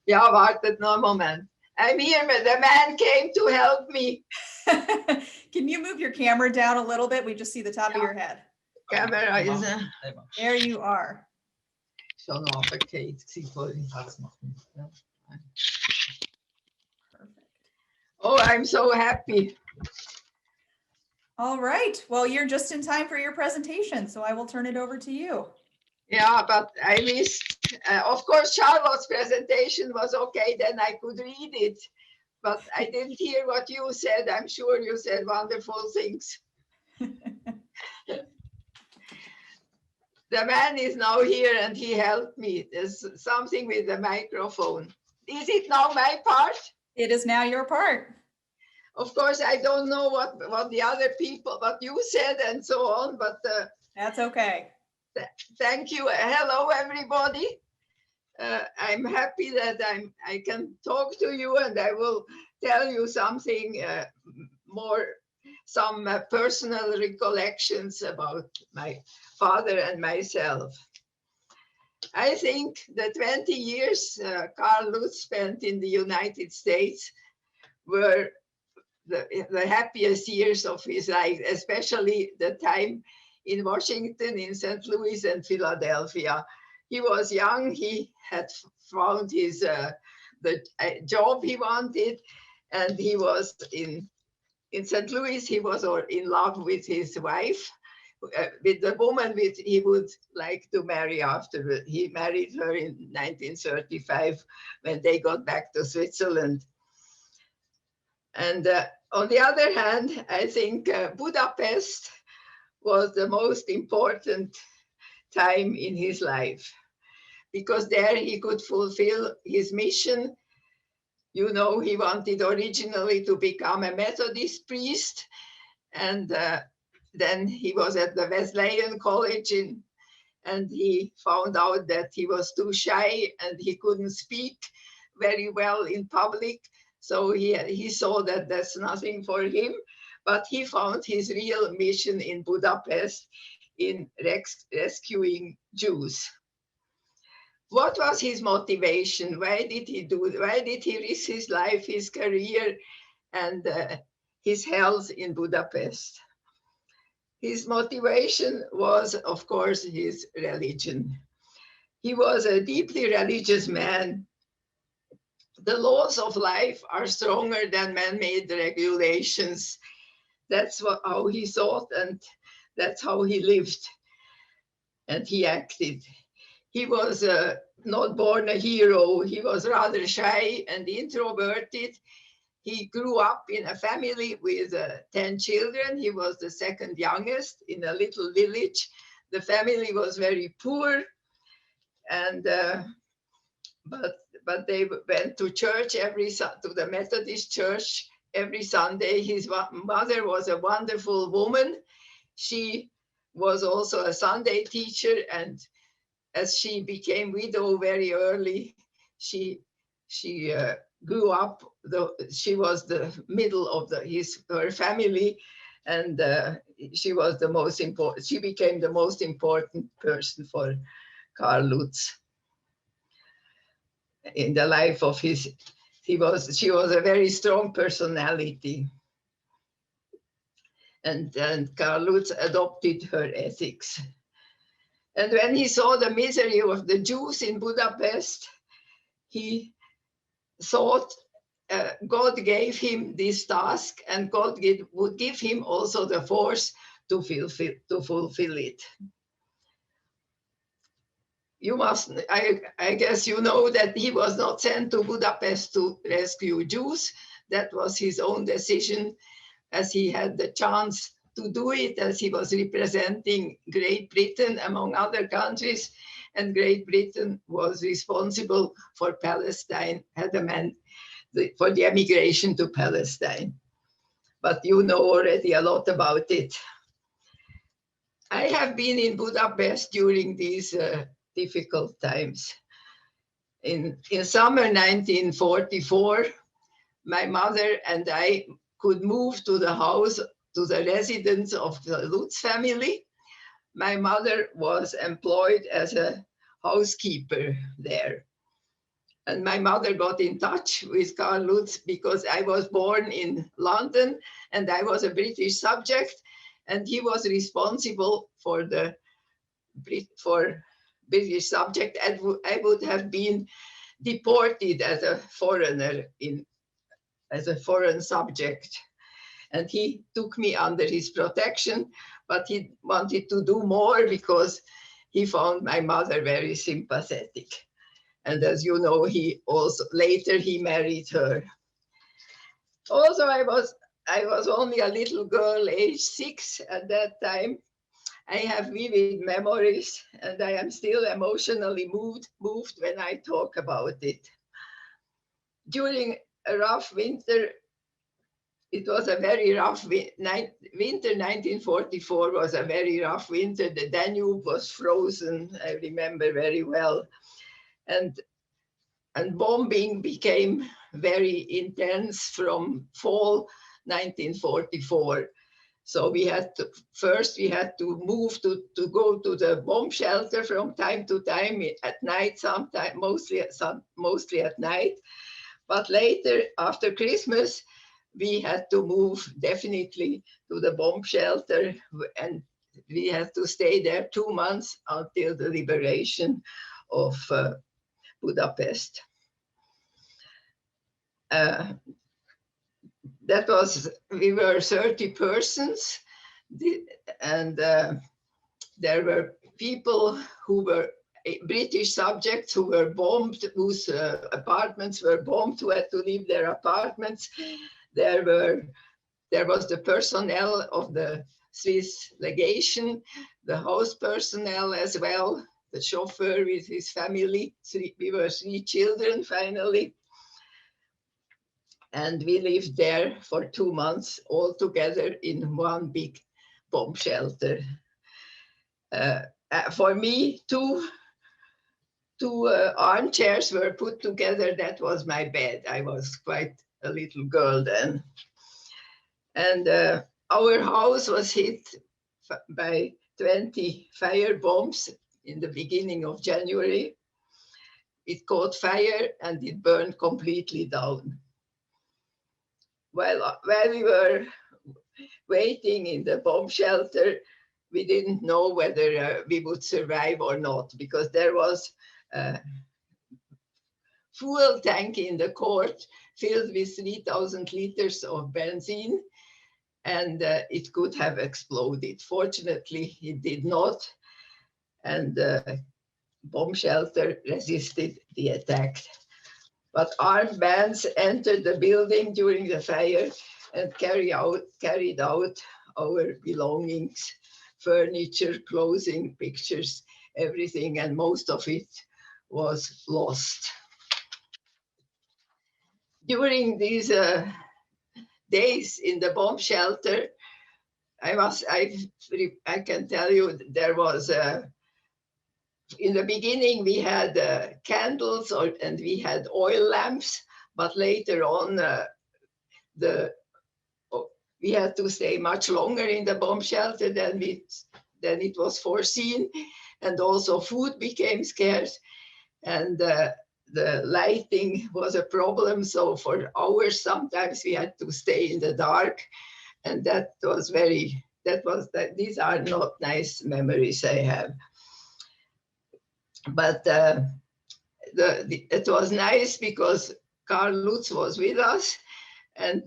Ja, wartet noch einen Moment. I'm here, but the man came to help me. Can you move your camera down a little bit? We just see the top of your head. Camera is There you are. schon aufgekehrt. Perfect. Oh, I'm so happy. All right. Well, you're just in time for your presentation, so I will turn it over to you. Yeah, but I missed, of course, Charlotte's presentation was okay, then I could read it, but I didn't hear what you said. I'm sure you said wonderful things. The man is now here and he helped me. There's something with the microphone. Is it now my part? It is now your part. Of course, I don't know what the other people, what you said and so on, but That's okay. Thank you. Hello, everybody. I'm happy that I can talk to you, and I will tell you something some personal recollections about my father and myself. I think the 20 years Karl Lutz spent in the United States were the happiest years of his life, especially the time in Washington, in St. Louis and Philadelphia. He was young, he had found the job he wanted, and he was in St. Louis, he was in love with his wife, with the woman he would like to marry after. He married her in 1935 when they got back to Switzerland. And on the other hand, I think Budapest was the most important time in his life, because there he could fulfill his mission. You know, he wanted originally to become a Methodist priest, and then he was at the Wesleyan College and he found out that he was too shy and he couldn't speak very well in public. So he saw that that's nothing for him. But he found his real mission in Budapest in rescuing Jews. What was his motivation? Why did he do it? Why did he risk his life, his career, and his health in Budapest? His motivation was, of course, his religion. He was a deeply religious man. The laws of life are stronger than man-made regulations. That's how he thought, and That's how he lived and he acted. He was not born a hero. He was rather shy and introverted. He grew up in a family with 10 children. He was the second youngest in a little village. The family was very poor, and but they went to church to the Methodist church every Sunday. His mother was a wonderful woman. She was also a Sunday teacher, and as she became widow very early, she grew up. She was the middle of her family, and she was the most important. She became the most important person for Karl Lutz in the life of his. She was a very strong personality, and Karl Lutz adopted her ethics. And when he saw the misery of the Jews in Budapest, he thought God gave him this task, and God would give him also the force to fulfill it. You must, I guess you know that he was not sent to Budapest to rescue Jews. That was his own decision, as he had the chance to do it, as he was representing Great Britain among other countries, and Great Britain was responsible for Palestine, for the emigration to Palestine. But you know already a lot about it. I have been in Budapest during these difficult times. In summer 1944, my mother and I could move to the house, to the residence of the Lutz family. My mother was employed as a housekeeper there. And my mother got in touch with Karl Lutz because I was born in London and I was a British subject, and he was responsible for British subject. I would have been deported as a foreigner, as a foreign subject. And he took me under his protection, but he wanted to do more because he found my mother very sympathetic. And as you know, later he married her. Also, I was only a little girl, age 6 at that time. I have vivid memories, and I am still emotionally moved when I talk about it. During a rough winter, it was a very rough winter. 1944 was a very rough winter. The Danube was frozen, I remember very well. And bombing became very intense from fall 1944. So we had to move to go to the bomb shelter from time to time at night, sometimes mostly at night. But later, after Christmas, we had to move definitely to the bomb shelter, and we had to stay there 2 months until the liberation of Budapest. We were 30 persons, and there were people who were British subjects who were bombed, whose apartments were bombed, who had to leave their apartments. There was the personnel of the Swiss legation, the house personnel as well, the chauffeur with his family. We were 3 children finally. And we lived there for 2 months all together in one big bomb shelter. For me, two armchairs were put together. That was my bed. I was quite a little girl then. And our house was hit by 20 fire bombs in the beginning of January. It caught fire and it burned completely down. While we were waiting in the bomb shelter, we didn't know whether we would survive or not, because there was a fuel tank in the court filled with 3,000 liters of benzene. and it could have exploded. Fortunately, it did not, and the bomb shelter resisted the attack. But armed bands entered the building during the fire and carried out our belongings, furniture, clothing, pictures, everything, and most of it was lost. During these days in the bomb shelter, I can tell you there was in the beginning we had candles and we had oil lamps, but later on we had to stay much longer in the bomb shelter than it was foreseen, and also food became scarce, and the lighting was a problem. So for hours sometimes we had to stay in the dark, and these are not nice memories I have. But it was nice because Karl Lutz was with us, and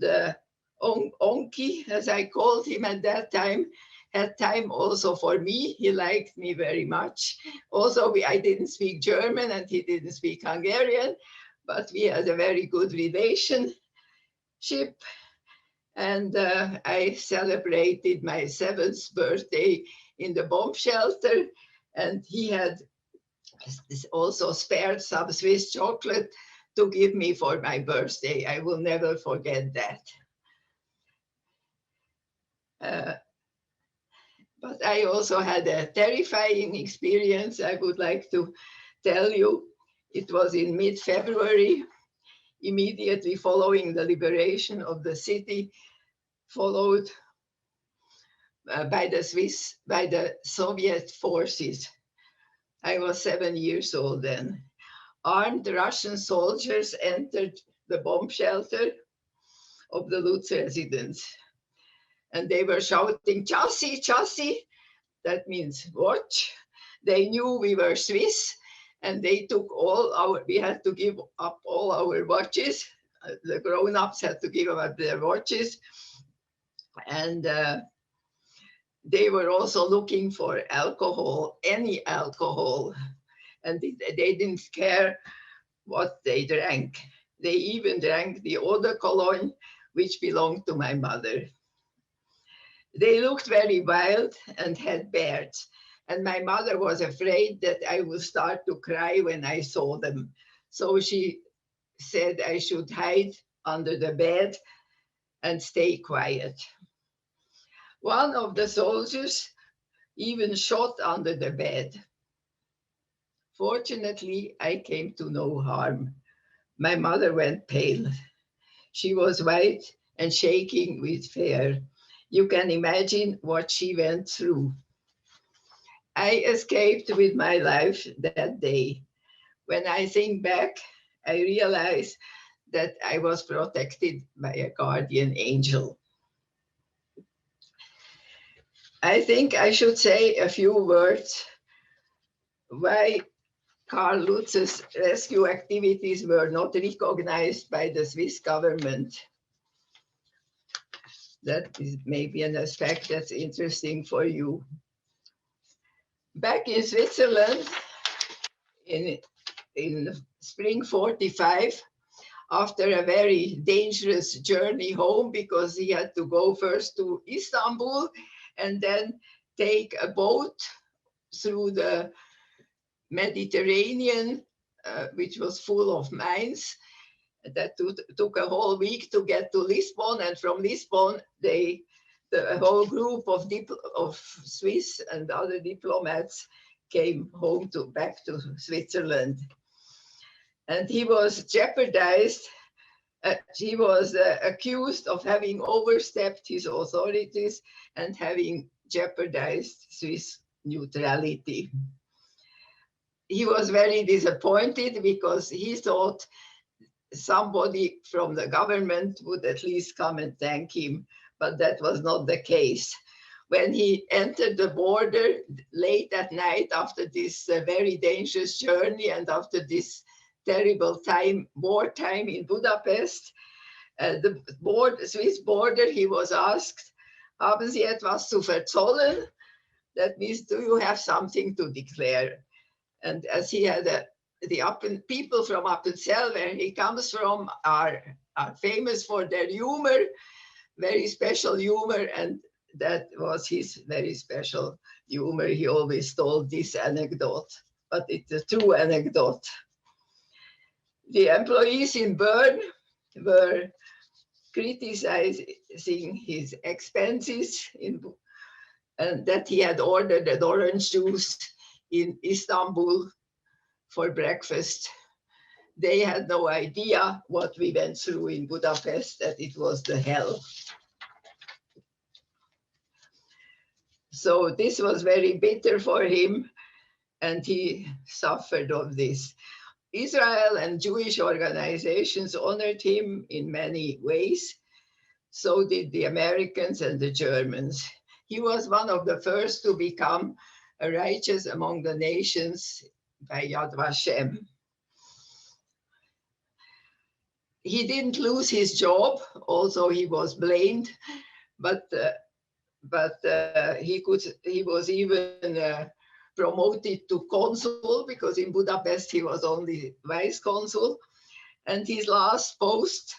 Onki, as I called him at that time, had time also for me. He liked me very much. Also, I didn't speak German and he didn't speak Hungarian, but we had a very good relationship. And I celebrated my 7th birthday in the bomb shelter, and he had also spared some Swiss chocolate to give me for my birthday. I will never forget that. But I also had a terrifying experience I would like to tell you. It was in mid-February, immediately following the liberation of the city, followed by the Soviet forces. I was 7 years old then. Armed Russian soldiers entered the bomb shelter of the Lutz residence. And they were shouting, "Chassis, chassis," that means watch. They knew we were Swiss, and they took we had to give up all our watches. The grown-ups had to give up their watches. And they were also looking for alcohol, any alcohol. And they didn't care what they drank. They even drank the eau de cologne, which belonged to my mother. They looked very wild and had beards, and my mother was afraid that I would start to cry when I saw them. So she said I should hide under the bed and stay quiet. One of the soldiers even shot under the bed. Fortunately, I came to no harm. My mother went pale. She was white and shaking with fear. You can imagine what she went through. I escaped with my life that day. When I think back, I realize that I was protected by a guardian angel. I think I should say a few words why Karl Lutz's rescue activities were not recognized by the Swiss government. That is maybe an aspect that's interesting for you. Back in Switzerland, in spring 45, after a very dangerous journey home, because he had to go first to Istanbul and then take a boat through the Mediterranean, which was full of mines. That took a whole week to get to Lisbon, and from Lisbon, the whole group of Swiss and other diplomats came home back to Switzerland. And he was jeopardized. He was accused of having overstepped his authorities and having jeopardized Swiss neutrality. He was very disappointed because he thought somebody from the government would at least come and thank him, but that was not the case. When he entered the border late at night after this very dangerous journey and after this terrible wartime in Budapest, the Swiss border, he was asked, Haben Sie etwas zu verzollen? That means, do you have something to declare? And as he had the people from Appenzell, where he comes from, are famous for their humor, very special humor, and that was his very special humor. He always told this anecdote, but it's a true anecdote. The employees in Bern were criticizing his expenses and that he had ordered an orange juice in Istanbul for breakfast. They had no idea what we went through in Budapest, that it was the hell. So this was very bitter for him, and he suffered of this. Israel and Jewish organizations honored him in many ways. So did the Americans and the Germans. He was one of the first to become a righteous among the nations by Yad Vashem. He didn't lose his job, although he was blamed, but he was even promoted to consul, because in Budapest he was only vice consul, and his last post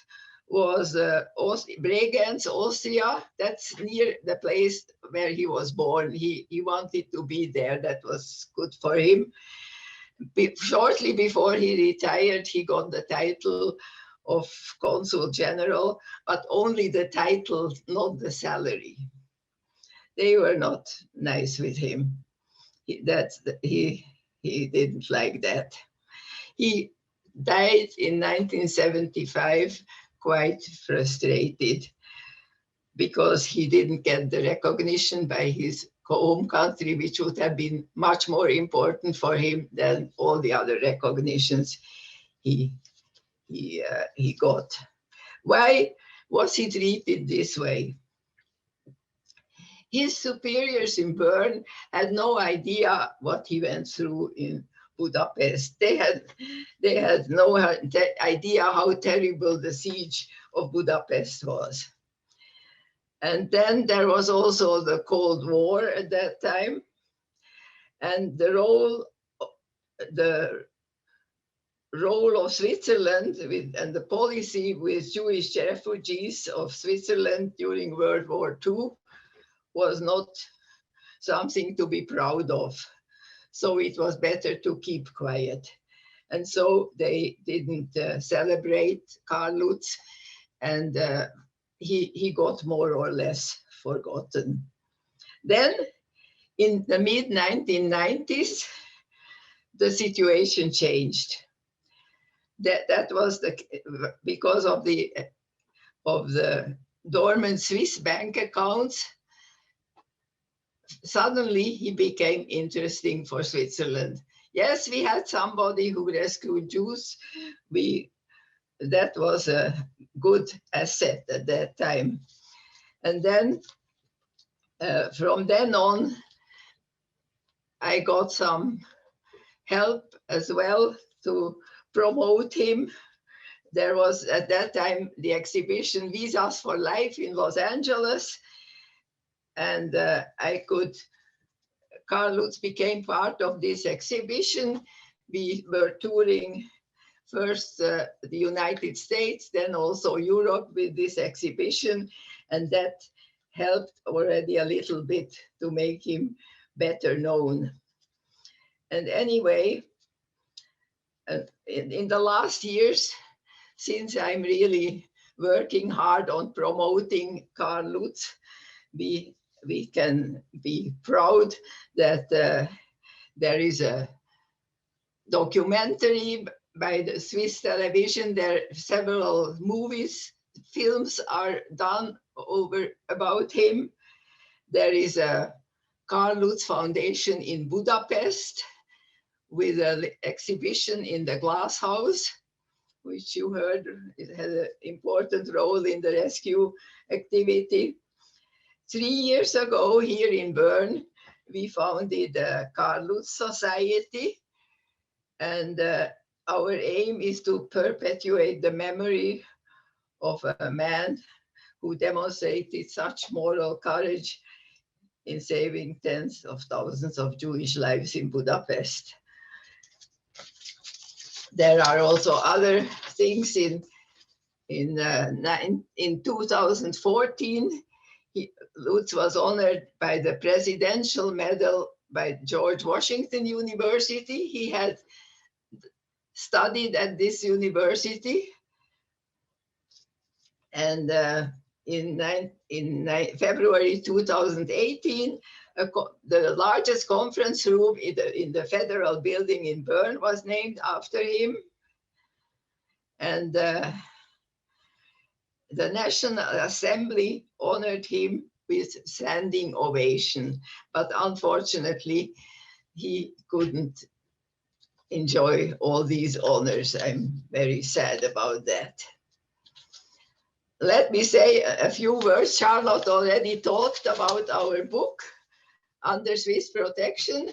was Bregenz, Austria. That's near the place where he was born. He wanted to be there. That was good for him. Shortly before he retired, he got the title of consul general, but only the title, not the salary. They were not nice with him. He didn't like that. He died in 1975, quite frustrated, because he didn't get the recognition by his home country, which would have been much more important for him than all the other recognitions he got. Why was he treated this way? His superiors in Bern had no idea what he went through in Budapest. They had no idea how terrible the siege of Budapest was. And then there was also the Cold War at that time. And the role of Switzerland and the policy with Jewish refugees of Switzerland during World War II was not something to be proud of. So it was better to keep quiet. And so they didn't celebrate Karl Lutz, and he got more or less forgotten. Then in the mid-1990s, the situation changed. That was because of the dormant Swiss bank accounts. Suddenly he became interesting for Switzerland. Yes, we had somebody who rescued Jews. That was a good asset at that time. And then from then on, I got some help as well to promote him. There was at that time the exhibition Visas for Life in Los Angeles. And Karl Lutz became part of this exhibition. We were touring first the United States, then also Europe with this exhibition. And that helped already a little bit to make him better known. And anyway, in the last years, since I'm really working hard on promoting Karl Lutz, we can be proud that there is a documentary by the Swiss television. There are several films are done about him. There is a Karl Lutz Foundation in Budapest with an exhibition in the Glass House, which you heard it had an important role in the rescue activity. 3 years ago, here in Bern, we founded the Karl Lutz Society, and our aim is to perpetuate the memory of a man who demonstrated such moral courage in saving tens of thousands of Jewish lives in Budapest. There are also other things. In 2014, Lutz was honored by the Presidential Medal by George Washington University. He had studied at this university, and in February 2018, the largest conference room in the Federal Building in Bern was named after him. And the National Assembly honored him with standing ovation, but unfortunately, he couldn't enjoy all these honors. I'm very sad about that. Let me say a few words. Charlotte already talked about our book, Under Swiss Protection,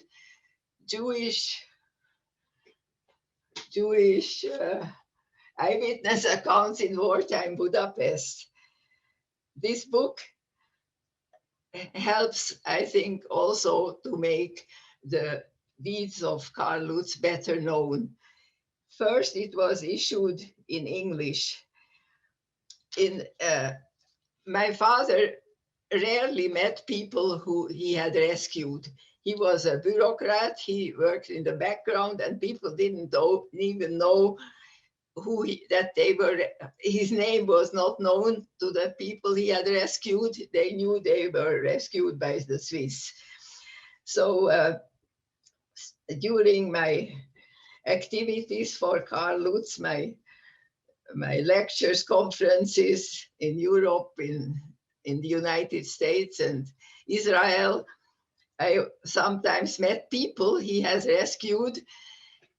Jewish eyewitness accounts in wartime Budapest. This book helps, I think, also to make the deeds of Karl Lutz better known. First, it was issued in English. My father rarely met people who he had rescued. He was a bureaucrat, he worked in the background, and people didn't even know that they were. His name was not known to the people he had rescued. They knew they were rescued by the Swiss. So during my activities for Karl Lutz, my lectures, conferences in Europe, in the United States and Israel, I sometimes met people he has rescued,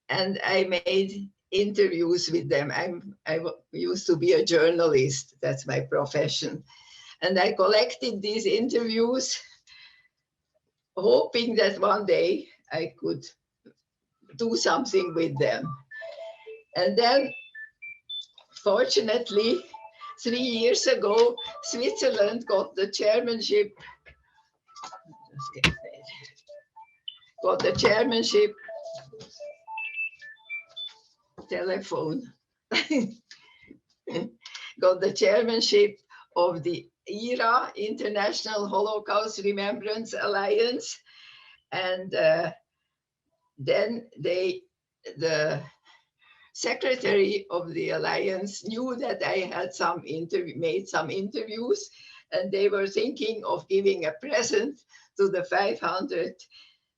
and I made interviews with them. I used to be a journalist, that's my profession. And I collected these interviews, hoping that one day I could do something with them. And then, fortunately, 3 years ago, Switzerland got the chairmanship. Telephone. Got the chairmanship of the IRA, International Holocaust Remembrance Alliance. And then the secretary of the alliance knew that I had made some interviews, and they were thinking of giving a present to the 500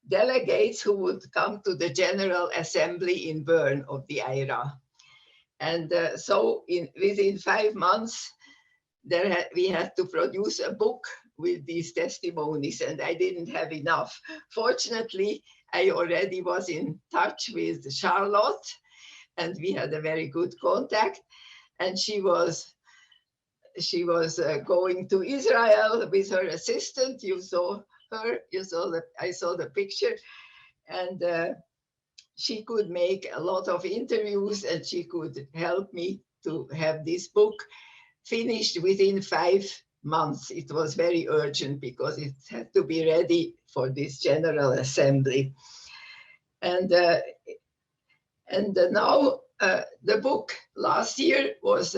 delegates who would come to the General Assembly in Bern of the IRA. And so within 5 months, we had to produce a book with these testimonies, and I didn't have enough. Fortunately, I already was in touch with Charlotte, and we had a very good contact. And she was going to Israel with her assistant. You saw her. I saw the picture, and she could make a lot of interviews, and she could help me to have this book finished within 5 months. It was very urgent because it had to be ready for this General Assembly. And now the book last year was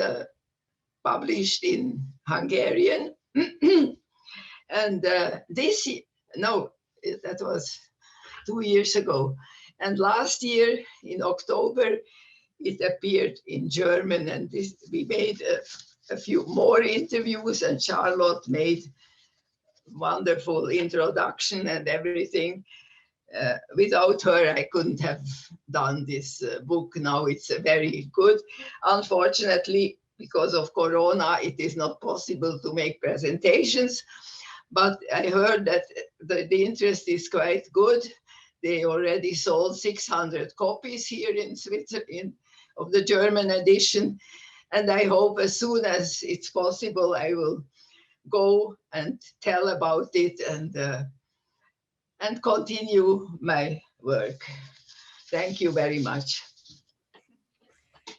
published in Hungarian. And that was 2 years ago. And last year in October, it appeared in German, and we made a few more interviews, and Charlotte made wonderful introduction and everything. Without her, I couldn't have done this book. Now it's very good. Unfortunately, because of Corona, it is not possible to make presentations, but I heard that the interest is quite good. They already sold 600 copies here in Switzerland of the German edition. And I hope as soon as it's possible, I will go and tell about it and continue my work. Thank you very much.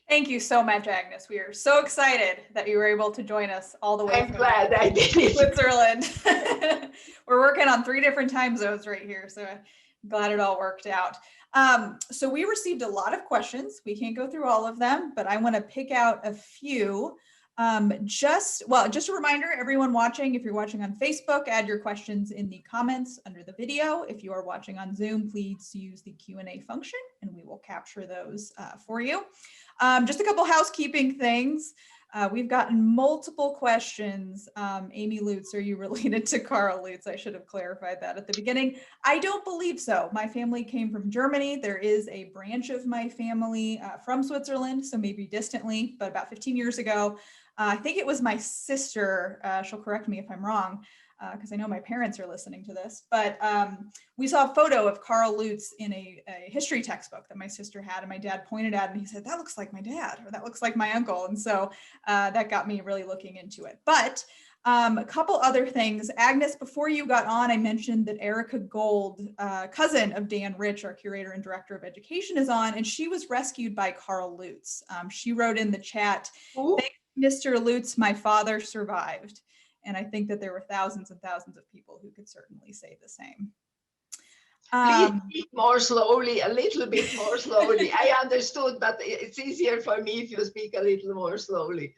Thank you so much, Agnes. We are so excited that you were able to join us all the way I'm from glad I did it. Switzerland. We're working on 3 different time zones right here, so I'm glad it all worked out. So we received a lot of questions. We can't go through all of them, but I want to pick out a few. Just a reminder, everyone watching, if you're watching on Facebook, add your questions in the comments under the video. If you are watching on Zoom, please use the Q&A function and we will capture those for you. Just a couple housekeeping things. We've gotten multiple questions. Amy Lutz, are you related to Karl Lutz? I should have clarified that at the beginning. I don't believe so. My family came from Germany. There is a branch of my family from Switzerland, so maybe distantly, but about 15 years ago, I think it was my sister, she'll correct me if I'm wrong, because I know my parents are listening to this, but we saw a photo of Karl Lutz in a history textbook that my sister had, and my dad pointed at it and he said, that looks like my dad, or that looks like my uncle. And so that got me really looking into it. But a couple other things. Agnes, before you got on, I mentioned that Erica Gold, cousin of Dan Rich, our curator and director of education, is on, and she was rescued by Karl Lutz. She wrote in the chat, "Thanks, Mr. Lutz, my father survived." And I think that there were thousands and thousands of people who could certainly say the same. Please speak more slowly, a little bit more slowly. I understood, but it's easier for me if you speak a little more slowly.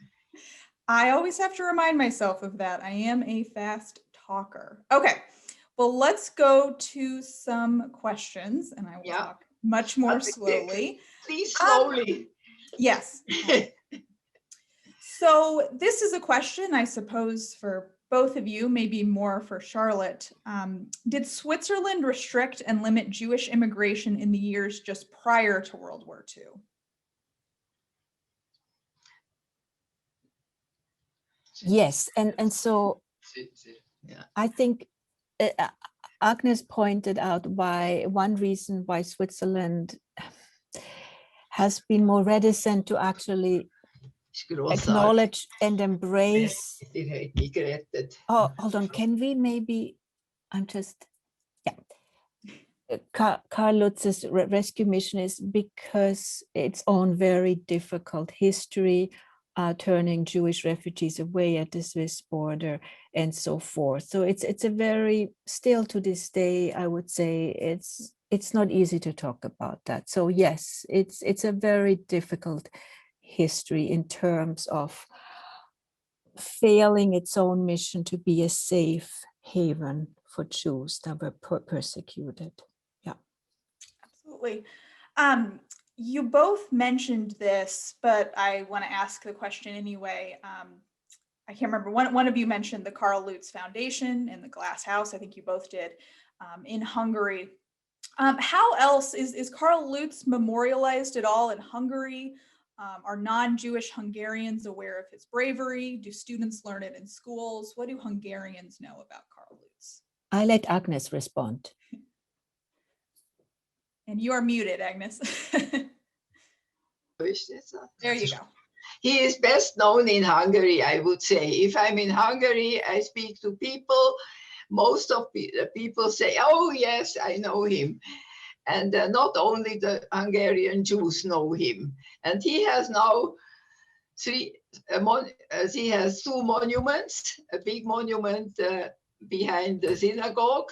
I always have to remind myself of that. I am a fast talker. Okay, well, let's go to some questions and I will talk much more slowly. Please slowly. Yes. So this is a question, I suppose, for both of you, maybe more for Charlotte. Did Switzerland restrict and limit Jewish immigration in the years just prior to World War II? Yes, and so I think Agnes pointed out one reason why Switzerland has been more reticent to actually acknowledge and embrace. Oh, hold on. Can we maybe? Karl Lutz's rescue mission is because its own very difficult history, turning Jewish refugees away at the Swiss border and so forth. So it's a very, still to this day, I would say it's not easy to talk about that. So yes, it's a very difficult history in terms of failing its own mission to be a safe haven for Jews that were persecuted. Yeah. Absolutely. You both mentioned this, but I want to ask the question anyway. I can't remember, one of you mentioned the Karl Lutz Foundation and the Glass House. I think you both did, in Hungary. How else is Karl Lutz memorialized at all in Hungary? Are non-Jewish Hungarians aware of his bravery? Do students learn it in schools? What do Hungarians know about Karl Lutz? I let Agnes respond. And you are muted, Agnes. There you go. He is best known in Hungary, I would say. If I'm in Hungary, I speak to people. Most of the people say, oh, yes, I know him. And not only the Hungarian Jews know him. And he has now he has 2 monuments, a big monument behind the synagogue,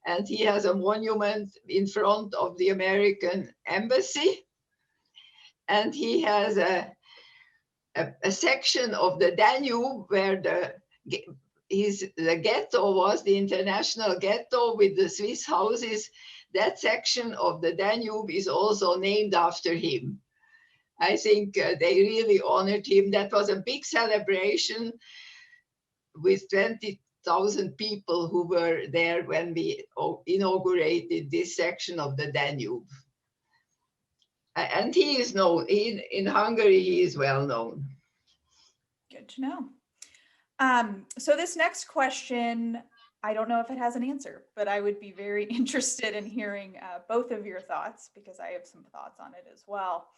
and he has a monument in front of the American embassy. And he has a section of the Danube where the ghetto was, the international ghetto with the Swiss houses. That section of the Danube is also named after him. I think they really honored him. That was a big celebration with 20,000 people who were there when we inaugurated this section of the Danube. And he is known, in Hungary, he is well known. Good to know. So this next question, I don't know if it has an answer, but I would be very interested in hearing both of your thoughts, because I have some thoughts on it as well.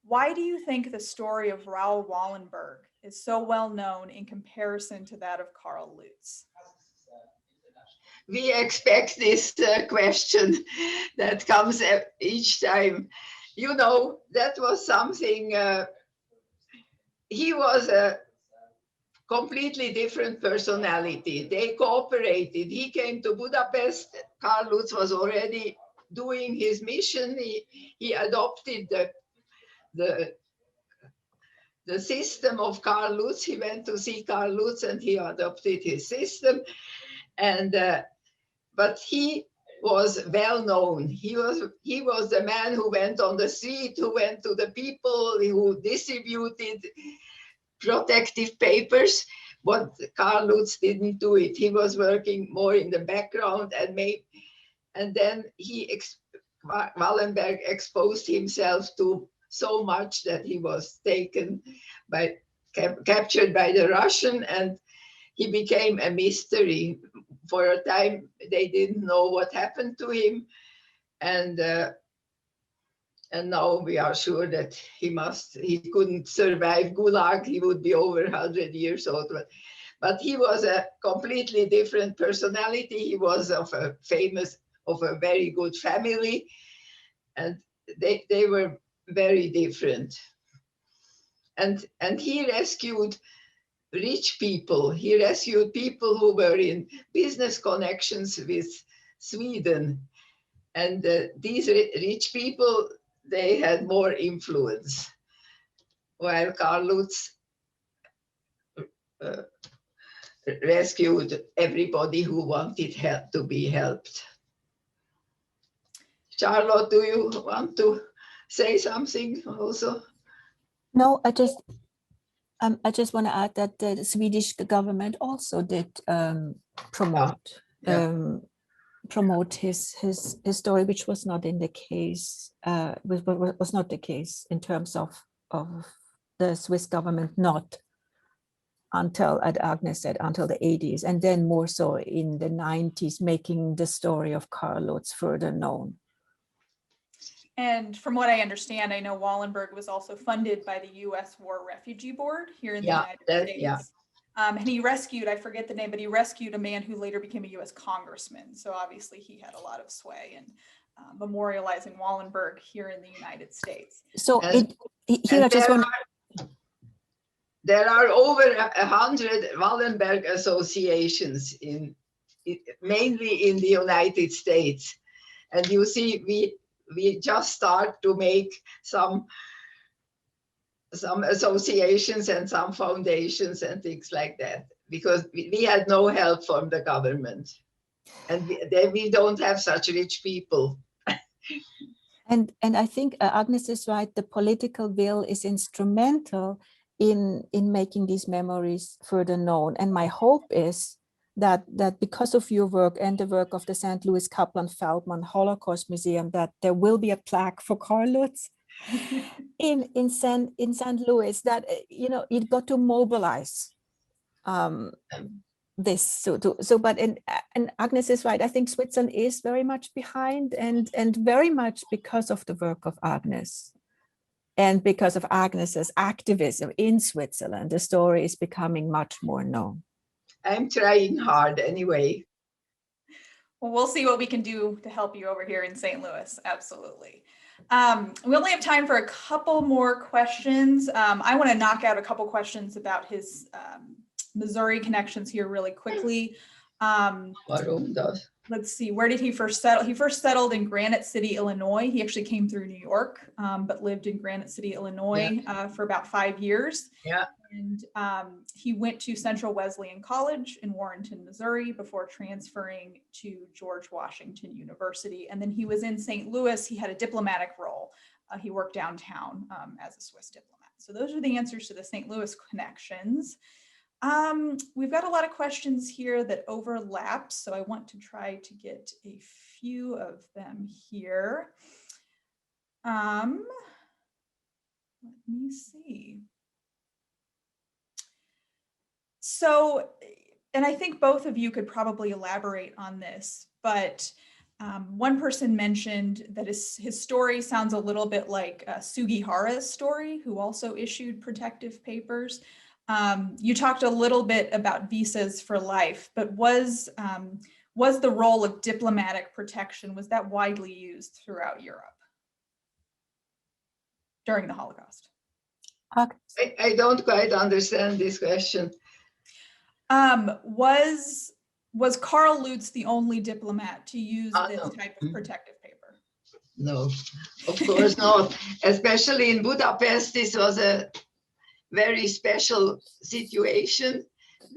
Why do you think the story of Raoul Wallenberg is so well known in comparison to that of Karl Lutz? We expect this question that comes each time. you know, that was something, he was a completely different personality. They cooperated. He came to Budapest. Karl Lutz was already doing his mission. He adopted the system of Karl Lutz. He went to see Karl Lutz and he adopted his system. And but he was well known. He was the man who went on the street, who went to the people, who distributed protective papers. But Karl Lutz didn't do it. He was working more in the background and then Wallenberg exposed himself to so much that he was captured by the Russian, and he became a mystery. For a time, they didn't know what happened to him. And now we are sure that he couldn't survive Gulag. He would be over 100 years old. But he was a completely different personality. He was of a very good family. And they were very different. And he rescued rich people. He rescued people who were in business connections with Sweden. And these rich people, they had more influence, while Karl Lutz rescued everybody who wanted help to be helped. Charlotte, do you want to say something also? No, I just want to add that the Swedish government also did promote his story, which was not in the case. Was not the case in terms of the Swiss government, not until, as Agnes said, until the 80s, and then more so in the 90s, making the story of Karl Lutz further known. And from what I understand, I know Wallenberg was also funded by the U.S. War Refugee Board here in the United States. Yeah. And he rescued, I forget the name, but he rescued a man who later became a U.S. congressman. So obviously he had a lot of sway in memorializing Wallenberg here in the United States. So there are over 100 Wallenberg associations mainly in the United States. And you see, we just start to make some associations and some foundations and things like that, because we had no help from the government, and we don't have such rich people. And I think Agnes is right. The political will is instrumental in making these memories further known. And my hope is that because of your work and the work of the St. Louis Kaplan-Feldman Holocaust Museum, that there will be a plaque for Karl Lutz in St. Louis, that it got to mobilize this. And Agnes is right. I think Switzerland is very much behind, and very much because of the work of Agnes. And because of Agnes's activism in Switzerland, the story is becoming much more known. I'm trying hard anyway. Well, we'll see what we can do to help you over here in St. Louis. Absolutely. We only have time for a couple more questions. I want to knock out a couple questions about his Missouri connections here really quickly. Let's see, where did he first settle? He first settled in Granite City, Illinois. He actually came through New York, but lived in Granite City, Illinois for about 5 years. Yeah. And he went to Central Wesleyan College in Warrenton, Missouri, before transferring to George Washington University. And then he was in St. Louis. He had a diplomatic role. He worked downtown as a Swiss diplomat. So those are the answers to the St. Louis connections. We've got a lot of questions here that overlap, so I want to try to get a few of them here. Let me see. So, and I think both of you could probably elaborate on this, but one person mentioned that his story sounds a little bit like Sugihara's story, who also issued protective papers. You talked a little bit about visas for life, but was the role of diplomatic protection, was that widely used throughout Europe? during the Holocaust? I don't quite understand this question. Was Karl Lutz the only diplomat to use this No. type of protective paper? No, of course not. Especially in Budapest, this was a very special situation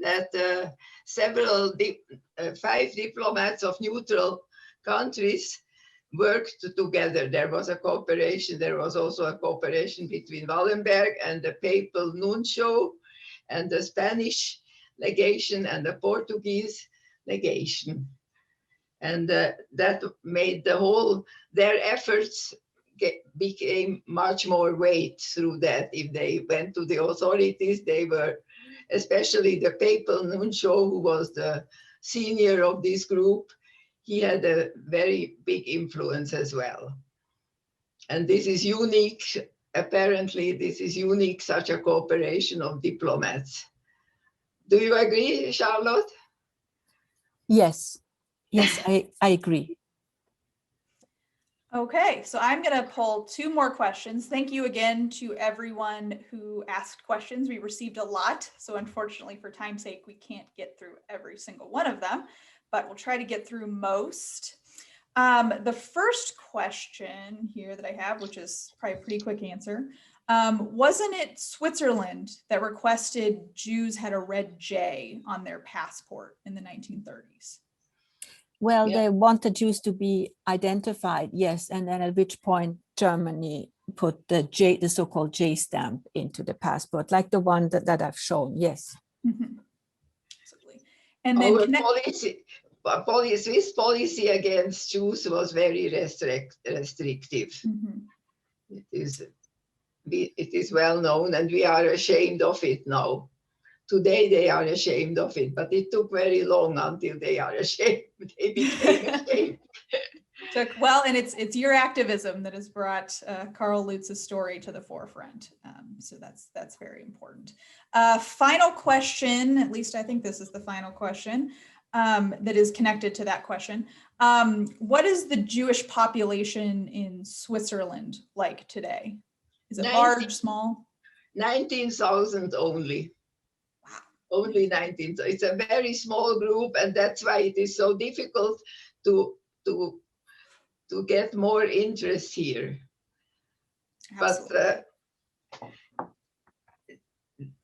that five diplomats of neutral countries worked together. There was a cooperation. There was also a cooperation between Wallenberg and the papal nuncio and the Spanish legation and the Portuguese legation. And that made their efforts became much more weight through that. If they went to the authorities, they were, especially the papal nuncio, who was the senior of this group, he had a very big influence as well. And this is unique. Apparently, this is unique, such a cooperation of diplomats. Do you agree, Charlotte? Yes, yes, I agree. Okay, so I'm going to pull two more questions. Thank you again to everyone who asked questions. We received a lot, so unfortunately for time's sake, we can't get through every single one of them, but we'll try to get through most. The first question here that I have, which is probably a pretty quick answer, wasn't it Switzerland that requested Jews had a red J on their passport in the 1930s? Well, Yeah. they wanted Jews to be identified, yes, and then at which point Germany put the so-called J stamp into the passport, like the one that I've shown, yes. Mm-hmm. Absolutely. And then Swiss policy against Jews was very restrictive. Mm-hmm. It is well known, and we are ashamed of it now. Today they are ashamed of it, but it took very long until they are ashamed. They became ashamed. Well, and it's your activism that has brought Karl Lutz's story to the forefront. So that's very important. Final question, at least I think this is the final question that is connected to that question. What is the Jewish population in Switzerland like today? Is it large, small? 19,000 only. Only 19. So it's a very small group, and that's why it is so difficult to get more interest here. Absolutely.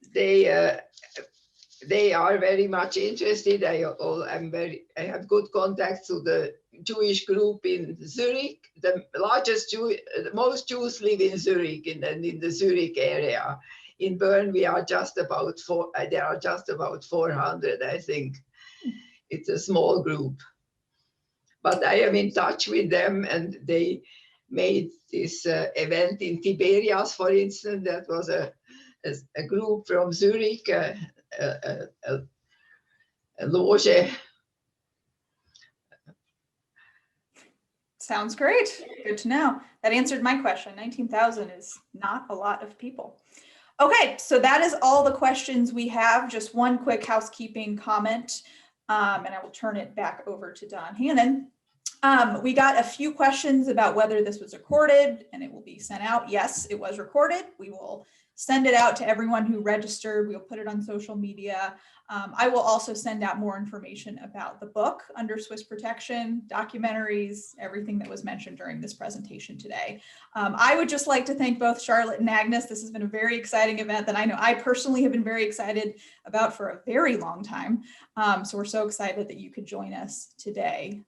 But they are very much interested. I have good contacts to the Jewish group in Zurich. Most Jews live in Zurich and in the Zurich area. In Bern, there are just about 400, I think. It's a small group. But I am in touch with them, and they made this event in Tiberias, for instance. That was a group from Zurich, a loge. Sounds great. Good to know. That answered my question. 19,000 is not a lot of people. Okay, so that is all the questions we have. Just one quick housekeeping comment, and I will turn it back over to Don Hannon. We got a few questions about whether this was recorded and it will be sent out. Yes, it was recorded. We will send it out to everyone who registered. We'll put it on social media. I will also send out more information about the book Under Swiss Protection, documentaries, everything that was mentioned during this presentation today. I would just like to thank both Charlotte and Agnes. This has been a very exciting event that I know I personally have been very excited about for a very long time. So we're so excited that you could join us today.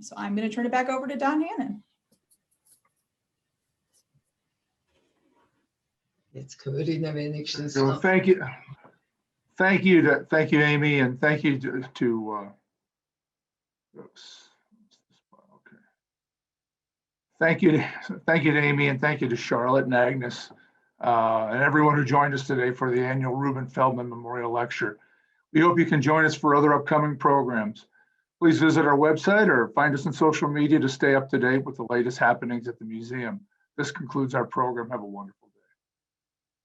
So I'm going to turn it back over to Don Hannon. It's good in a wenigstens. So thank you, Amy, and thank you to thank you to Amy, and thank you to Charlotte and Agnes and everyone who joined us today for the annual Rubin Feldman Memorial Lecture. We hope you can join us for other upcoming programs. Please visit our website or find us on social media to stay up to date with the latest happenings at the museum. This concludes our program. Have a wonderful day.